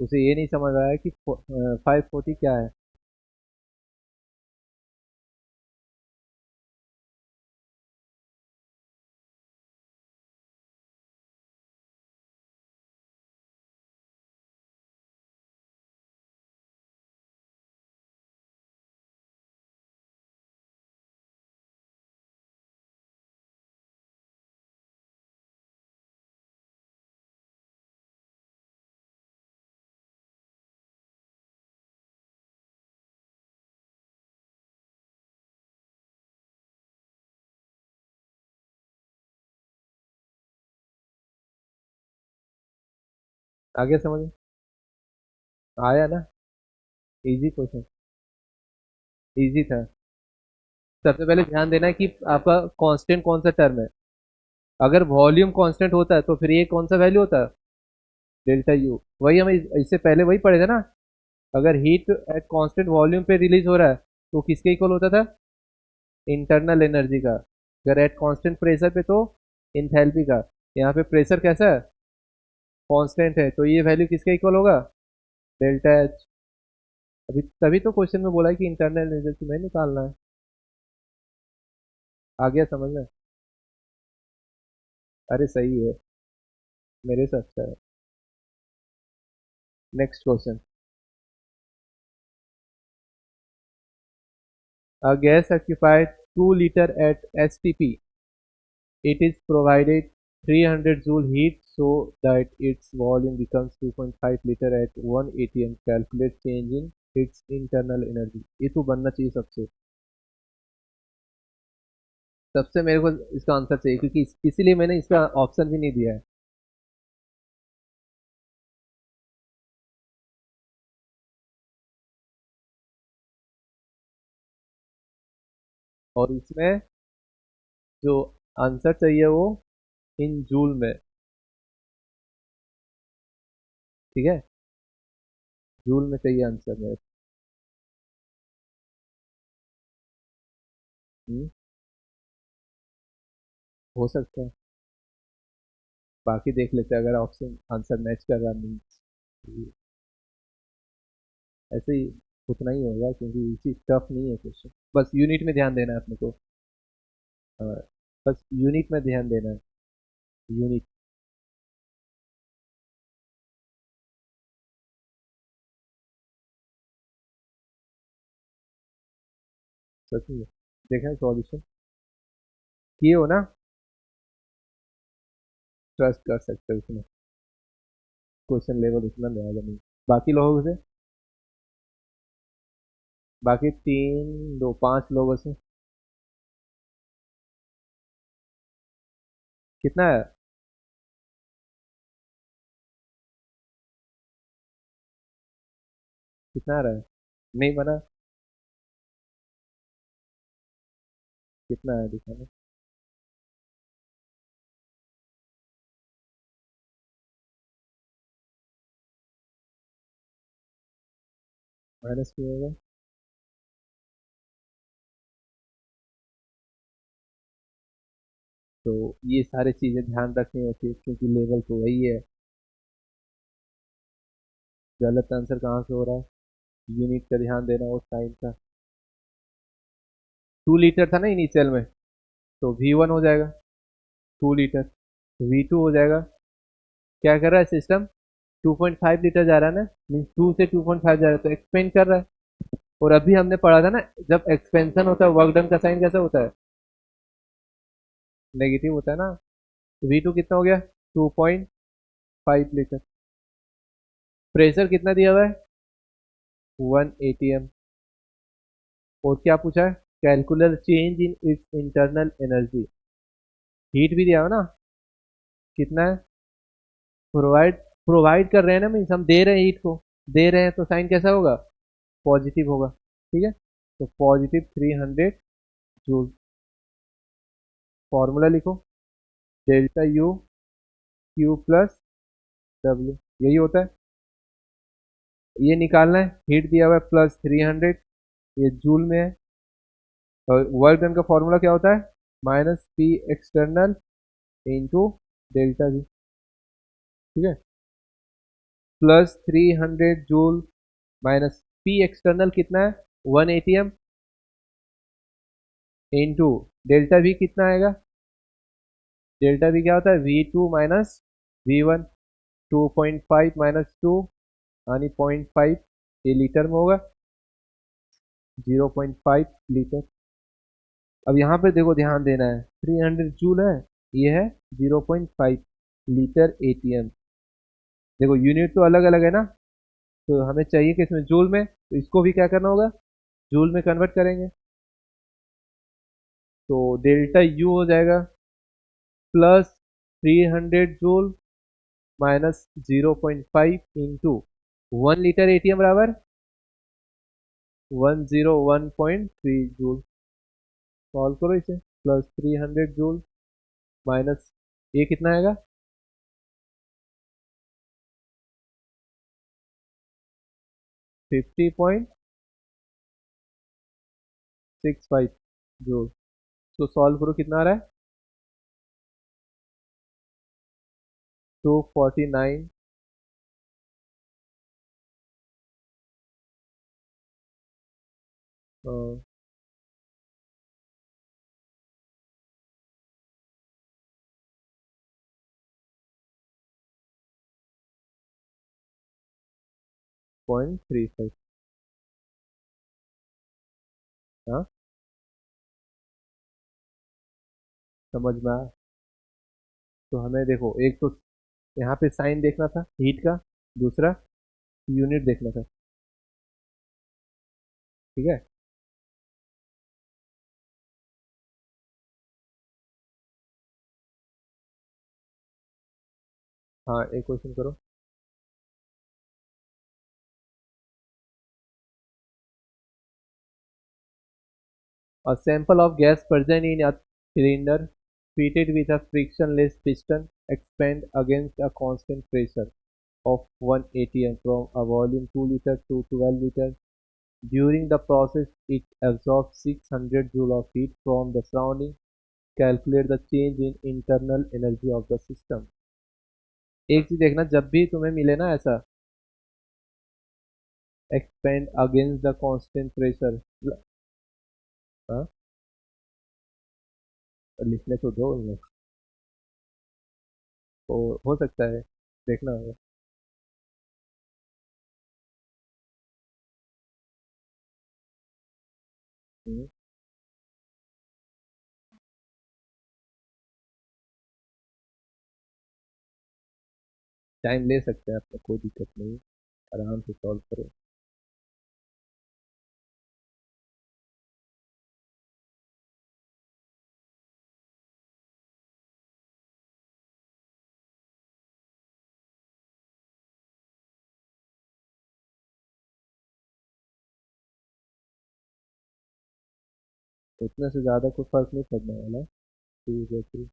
उसे ये नहीं समझ रहा है कि 540 क्या है। आगे समझ आया ना? Easy question. इजी था। सबसे पहले ध्यान देना है कि आपका कांस्टेंट कौन सा टर्म है। अगर वॉल्यूम कांस्टेंट होता है तो फिर ये कौन सा वैल्यू होता है? Delta U. वही हम इससे पहले वही पढ़े थे ना। अगर हीट एट कांस्टेंट वॉल्यूम पे रिलीज हो रहा है तो किसके इक्वल होता था? इंटरनल एनर्जी का। अगर एट कांस्टेंट प्रेशर पे तो इंथैल्पी का। यहाँ पे प्रेशर कैसा है? कांस्टेंट है, तो ये वैल्यू किसके इक्वल होगा? Delta H. अभी तभी तो क्वेश्चन में बोला है कि इंटरनल एनर्जी में निकालना है। आ गया समझ में? अरे सही है, मेरे से अच्छा है। Next question. A gas occupied 2 liter at STP. It is provided 300 joule heat so that its volume becomes 2.5 liter at 1 atm. Calculate change in its internal energy. ये तो बनना चाहिए सबसे। सबसे मेरे को इसका आंसर चाहिए क्योंकि इसीलिए मैंने इसका ऑप्शन भी नहीं दिया है। और इसमें जो आंसर चाहिए वो इन जूल में, ठीक है, जूल में चाहिए आंसर में। हो सकता है, बाकी देख लेते हैं, अगर ऑप्शन आंसर मैच कर रहा मीन्स ऐसे ही उतना ही होगा, क्योंकि इसी टफ नहीं है क्वेश्चन। बस यूनिट में ध्यान देना है अपने को। हाँ, बस यूनिट में ध्यान देना है, यूनिट। सच में देखा है सॉल्यूशन किए हो ना, ट्रस्ट कर सकते हो उसमें, क्वेश्चन लेवल उतना ज़्यादा नहीं बाकी लोगों से। बाकी तीन दो पांच लोगों से कितना है? कितना आ रहा है? नहीं बना? कितना है दिखाना? माइनस क्यों होगा? तो ये सारी चीजें ध्यान रखनी होती है, क्योंकि लेवल तो वही है। गलत आंसर कहाँ से हो रहा है? यूनिट का ध्यान देना, उस टाइम का 2 लीटर था ना इनिशियल में, तो V1 हो जाएगा 2 लीटर, V2 हो जाएगा, क्या कर रहा है सिस्टम, 2.5 लीटर जा रहा है ना, मीन 2 से 2.5 जा रहा है, तो एक्सपेंड कर रहा है। और अभी हमने पढ़ा था ना, जब एक्सपेंशन होता है वर्क डन का साइन कैसा होता है? नेगेटिव होता है ना। V2 कितना हो गया? 2.5 लीटर। प्रेशर कितना दिया हुआ है? 1 atm। और क्या पूछा है? Calculate change in its internal energy. Heat भी दिया हुआ ना, कितना है? प्रोवाइड, प्रोवाइड कर रहे हैं ना, मीन्स हम दे रहे हैं हीट को, दे रहे हैं, तो साइन कैसा होगा? पॉजिटिव होगा, ठीक है। तो +300 जूल। फॉर्मूला लिखो, delta U Q plus W, यही होता है। ये निकालना है, हीट दिया हुआ है +300, ये जूल में है। और वर्क डन का फॉर्मूला क्या होता है? -P external into delta we, ठीक है। +300 जूल माइनस P एक्सटर्नल कितना है? 1 atm इंटू डेल्टा वी कितना आएगा? डेल्टा वी क्या होता है? V2 minus V1। 2.5 -2 यानी 0.5, ये लीटर में होगा, 0.5 लीटर। अब यहाँ पे देखो ध्यान देना है, 300 जूल है, ये है 0.5 लीटर एटीएम। देखो यूनिट तो अलग अलग है ना, तो हमें चाहिए कि इसमें जूल में, तो इसको भी क्या करना होगा? जूल में कन्वर्ट करेंगे। तो डेल्टा यू हो जाएगा +300 जूल -0.5 इंटू 1 लीटर एटीएम बराबर 101.3 जूल। सॉल्व करो इसे, +300 जूल माइनस, ये कितना आएगा? 50.65 जूल। तो सॉल्व करो, कितना आ रहा है? 249, 0.35। हाँ, समझ में आया। तो हमें देखो, एक तो यहाँ पे साइन देखना था हीट का, दूसरा यूनिट देखना था, ठीक है। हाँ, एक क्वेश्चन करो। A sample of gas present in a cylinder fitted with a frictionless piston expand against a constant pressure of 1 atm from a volume 2 liter to 12 liter. During the process, it absorbs 600 joule of heat from the surrounding. Calculate the change in internal energy of the system. एक चीज देखना, जब भी तुम्हें मिले ना ऐसा expand against the constant pressure, हाँ लिखने तो दो इन्हें। हो सकता है, देखना होगा। टाइम ले सकते हैं आपका, कोई दिक्कत नहीं, आराम से सॉल्व करो। उतने से ज़्यादा कोई फर्क नहीं पड़ने वाला। ठीक है ठीक।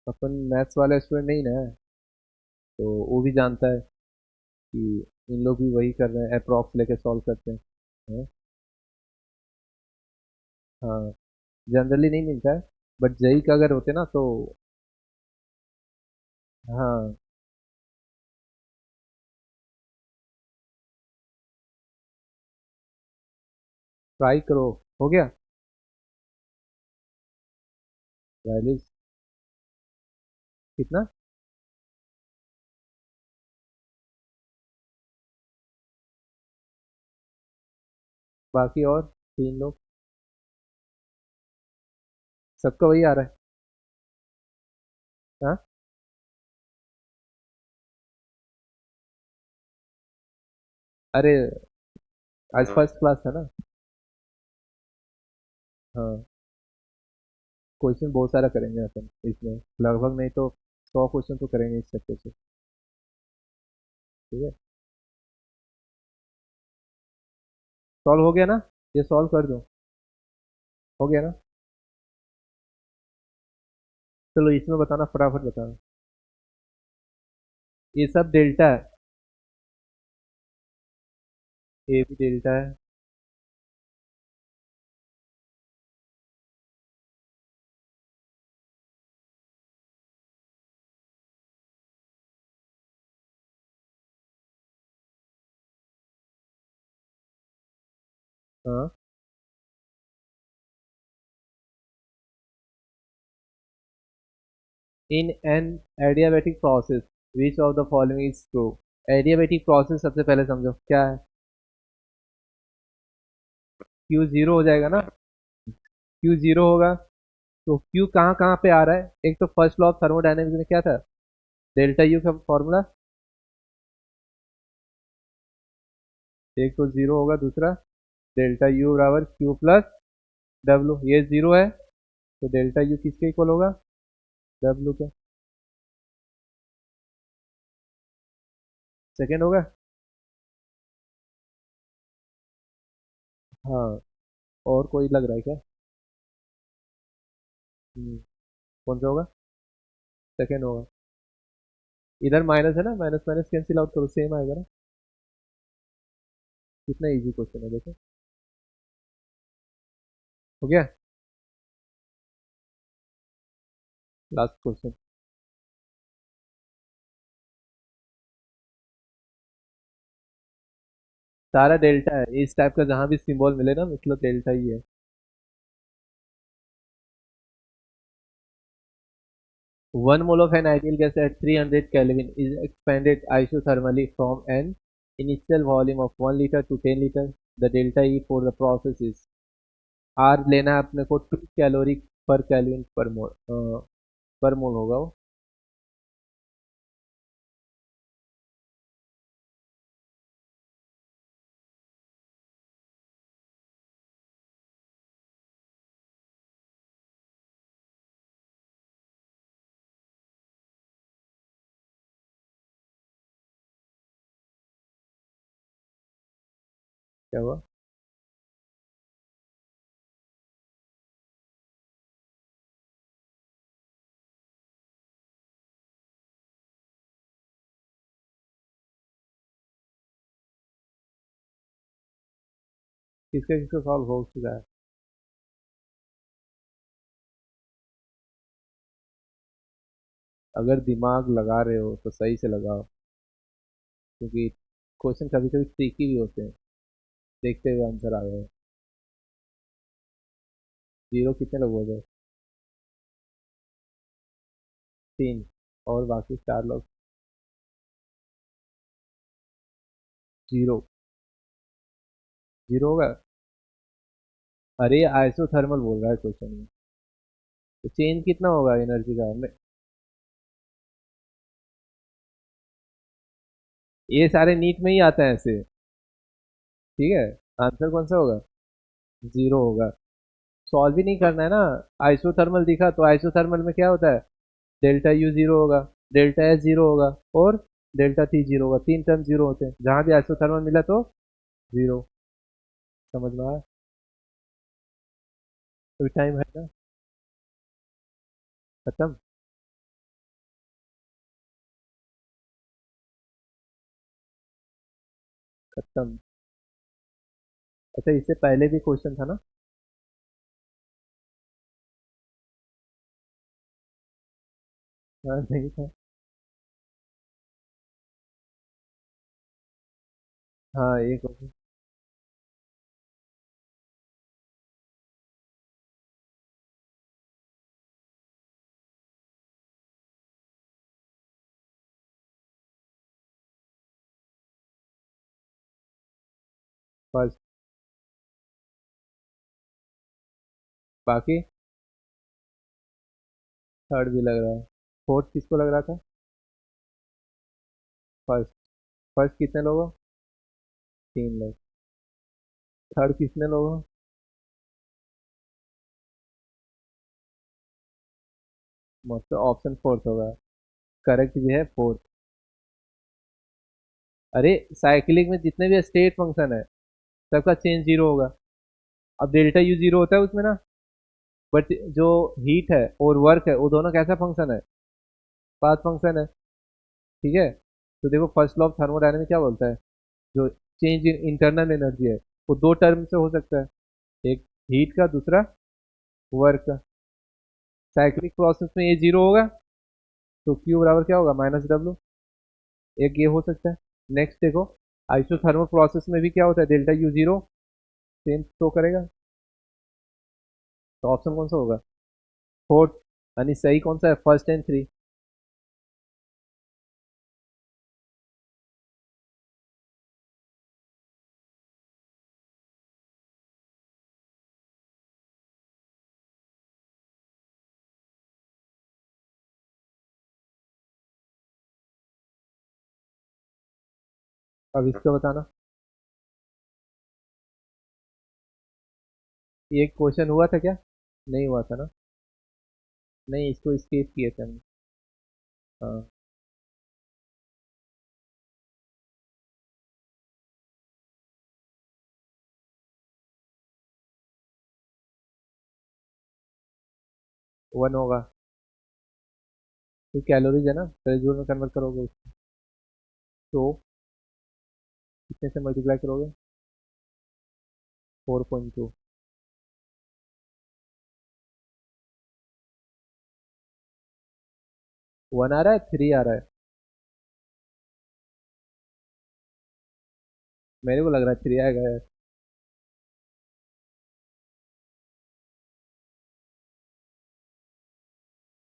अपन मैथ्स वाले स्टूडेंट नहीं ना है, तो वो भी जानता है कि इन लोग भी वही कर रहे हैं, अप्रॉक्स लेके सॉल्व करते हैं। हाँ। हाँ, जनरली नहीं मिलता है, बट जेई का अगर होते ना तो। हाँ, ट्राई करो। हो गया। वैल्यूज कितना? बाकी और तीन लोग, सबका वही आ रहा है। हाँ। अरे आज फर्स्ट क्लास था ना। हाँ, क्वेश्चन बहुत सारा करेंगे अपन इसमें, लगभग नहीं तो 100 क्वेश्चन तो करेंगे इस चैप्टर से। ठीक है। सॉल्व हो गया ना? ये सॉल्व कर दो। हो गया ना? चलो इसमें बताना, फटाफट बताना। ये सब डेल्टा है। ए भी डेल्टा है। हाँ। In an adiabatic process which of the following is true? Adiabatic process सबसे पहले समझो क्या है। क्यू जीरो हो जाएगा ना। क्यू जीरो होगा, तो क्यू कहाँ कहाँ पे आ रहा है? एक तो फर्स्ट लॉ ऑफ थर्मोडायनेमिक्स में क्या था? डेल्टा यू का फॉर्मूला। एक तो जीरो होगा, दूसरा डेल्टा यू बराबर क्यू प्लस डब्ल्यू, ये जीरो है, तो डेल्टा यू किसके इक्वल होगा? डब्ल्यू के। सेकेंड होगा। हाँ। और कोई लग रहा है क्या? कौन सा होगा? सेकेंड होगा। इधर माइनस है ना, माइनस माइनस कैंसिल आउट करो, सेम आएगा ना। कितना इजी क्वेश्चन है देखो। हो गया। Last question. सारा डेल्टा है, इस टाइप का जहां भी सिंबल मिले ना, मतलब डेल्टा ही है। 1 mole of an ideal gas at 300 Kelvin is expanded isothermally from an initial volume of 1 liter to 10 liter. The delta E for the process is R लेना है अपने को 2 कैलोरी पर केल्विन पर मोल होगा वो। क्या हुआ? किसका किसका सॉल्व हो चुका है? अगर दिमाग लगा रहे हो तो सही से लगाओ, क्योंकि क्वेश्चन कभी कभी ट्रिकी भी होते हैं। देखते हुए आंसर आ गए। जीरो कितने लोग हो गए? तीन। और बाकी चार लोग? जीरो। जीरो होगा। अरे आइसोथर्मल बोल रहा है क्वेश्चन में। तो चेंज कितना होगा एनर्जी का ये सारे नीट में ही आता है ऐसे। ठीक है। आंसर कौन सा होगा? जीरो होगा। सॉल्व ही नहीं करना है ना। आइसोथर्मल दिखा तो आइसोथर्मल में क्या होता है? डेल्टा यू जीरो होगा, डेल्टा एस जीरो होगा, और डेल्टा टी जीरो होगा। तीन टर्म जीरो होते हैं, जहां भी आइसोथर्मल मिला तो जीरो। समझ में आया? तो टाइम है ना? खत्म। खत्म। अच्छा, इससे पहले भी क्वेश्चन था ना? हाँ, नहीं था। हाँ, एक क्वेश्चन। फर्स्ट। बाकी थर्ड भी लग रहा है। फोर्थ किसको लग रहा था? फर्स्ट। फर्स्ट कितने लोगों? तीन लोग। थर्ड कितने लोगों? मतलब ऑप्शन फोर्थ होगा। करेक्ट भी है फोर्थ। अरे, साइक्लिक में जितने भी स्टेट फंक्शन है सबका चेंज जीरो होगा। अब डेल्टा यू जीरो होता है उसमें ना। बट जो हीट है और वर्क है वो दोनों कैसा फंक्शन है? पाथ फंक्शन है। ठीक है। तो देखो, फर्स्ट लॉ ऑफ थर्मोडायनेमिक्स क्या बोलता है? जो चेंज इन इंटरनल एनर्जी है वो दो टर्म से हो सकता है। एक हीट का, दूसरा वर्क का। साइक्लिक प्रोसेस में ये जीरो होगा, तो क्यू बराबर क्या होगा? Minus W. एक ये हो सकता है। नेक्स्ट देखो, आइसोथर्मल प्रोसेस में भी क्या होता है? Delta U zero same show करेगा। तो ऑप्शन कौन सा होगा? फोर्थ। यानी सही कौन सा है? First and three. अब इसका बताना। ये क्वेश्चन हुआ था क्या? नहीं हुआ था ना? नहीं, इसको स्किप किए थे हमने। हाँ। वन होगा। तो कैलोरीज है ना, तो जूल में कन्वर्ट करोगे उसको। तो कितने से मल्टीप्लाई करोगे? 4.2। वन आ रहा है, थ्री आ रहा है? मेरे को लग रहा है थ्री आएगा यार।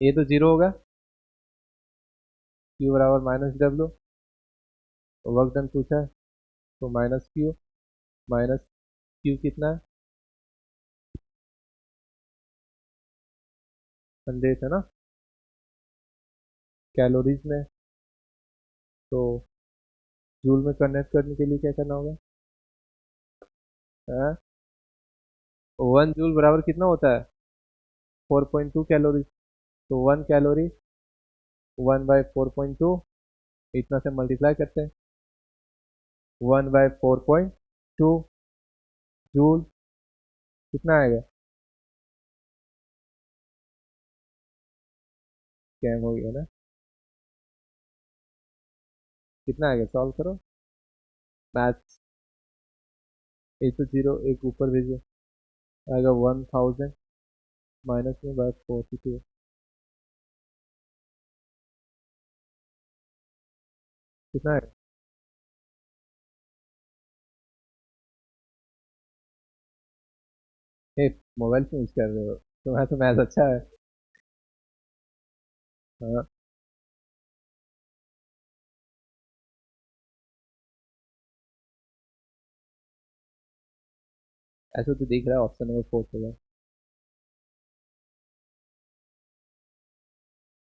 ये तो जीरो होगा। क्यू बराबर माइनस डब्ल्यू। वर्क डन पूछा है, तो माइनस क्यू। माइनस क्यू कितना है? 100 है ना कैलोरीज में। तो जूल में कन्वर्ट करने के लिए क्या करना होगा? हाँ? 1 जूल बराबर कितना होता है? 4.2 कैलोरी। तो 1 कैलोरी 1/4.2, इतना से मल्टीप्लाई करते हैं। 1/4.2 जूल। कितना आएगा? कैम हो गया ना? कितना आएगा? सॉल्व करो। मैथ्स। एक तो जीरो एक ऊपर भेजो, आएगा 1000 माइनस में बाय 42। कितना है? ए, मोबाइल से यूज कर रहे हो तुम्हारा तो मैथ अच्छा है। हाँ, ऐसे तो दिख रहा है ऑप्शन नंबर 4 होगा।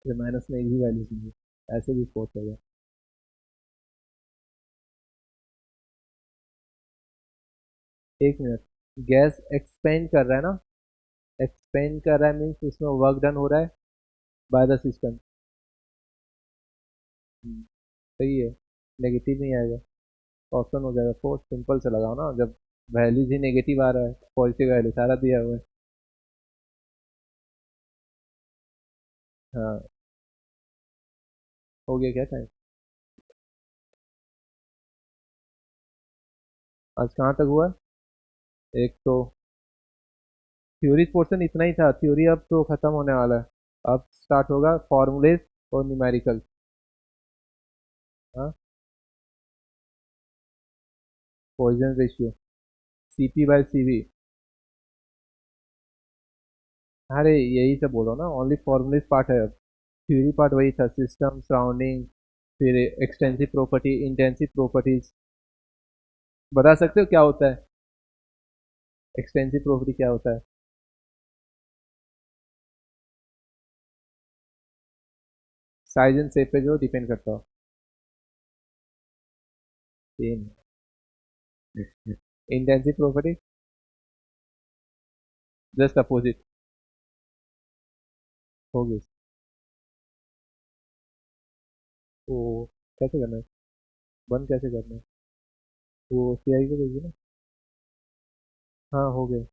ये माइनस में एक भी वैल्यू नहीं है, ऐसे भी 4 होगा। एक मिनट, गैस एक्सपेंड कर रहा है ना? एक्सपेंड कर रहा है मीन्स उसमें वर्क डन हो रहा है बाय द सिस्टम। सही है, नेगेटिव नहीं आएगा, ऑप्शन हो जाएगा 4। सिंपल से लगाओ ना, जब वैल्यूज ही नेगेटिव आ रहा है, पॉजिटिव वैल्यू सारा दिया हुआ है। हाँ, हो गया क्या टाइम? आज कहाँ तक हुआ? एक तो थ्योरी पोर्शन इतना ही था, थ्योरी अब तो खत्म होने वाला है। अब स्टार्ट होगा फॉर्मूलेस और न्यूमेरिकल। हाँ, Poisson ratio, CP by CV. अरे यही सब बोलो ना, ओनली फॉर्मूलेस पार्ट है अब। थ्योरी पार्ट वही था, सिस्टम सराउंडिंग, फिर एक्सटेंसिव प्रॉपर्टी, इंटेंसिव प्रॉपर्टीज। बता सकते हो क्या होता है एक्सटेंसिव प्रॉपर्टी, क्या होता है? साइज एंड शेप पे जो डिपेंड करता हो। Same. Intensive property just opposite. होगी। वो कैसे करना है? बंद कैसे करना है? वो सीआई को भेजिए ना। हाँ, हो गए।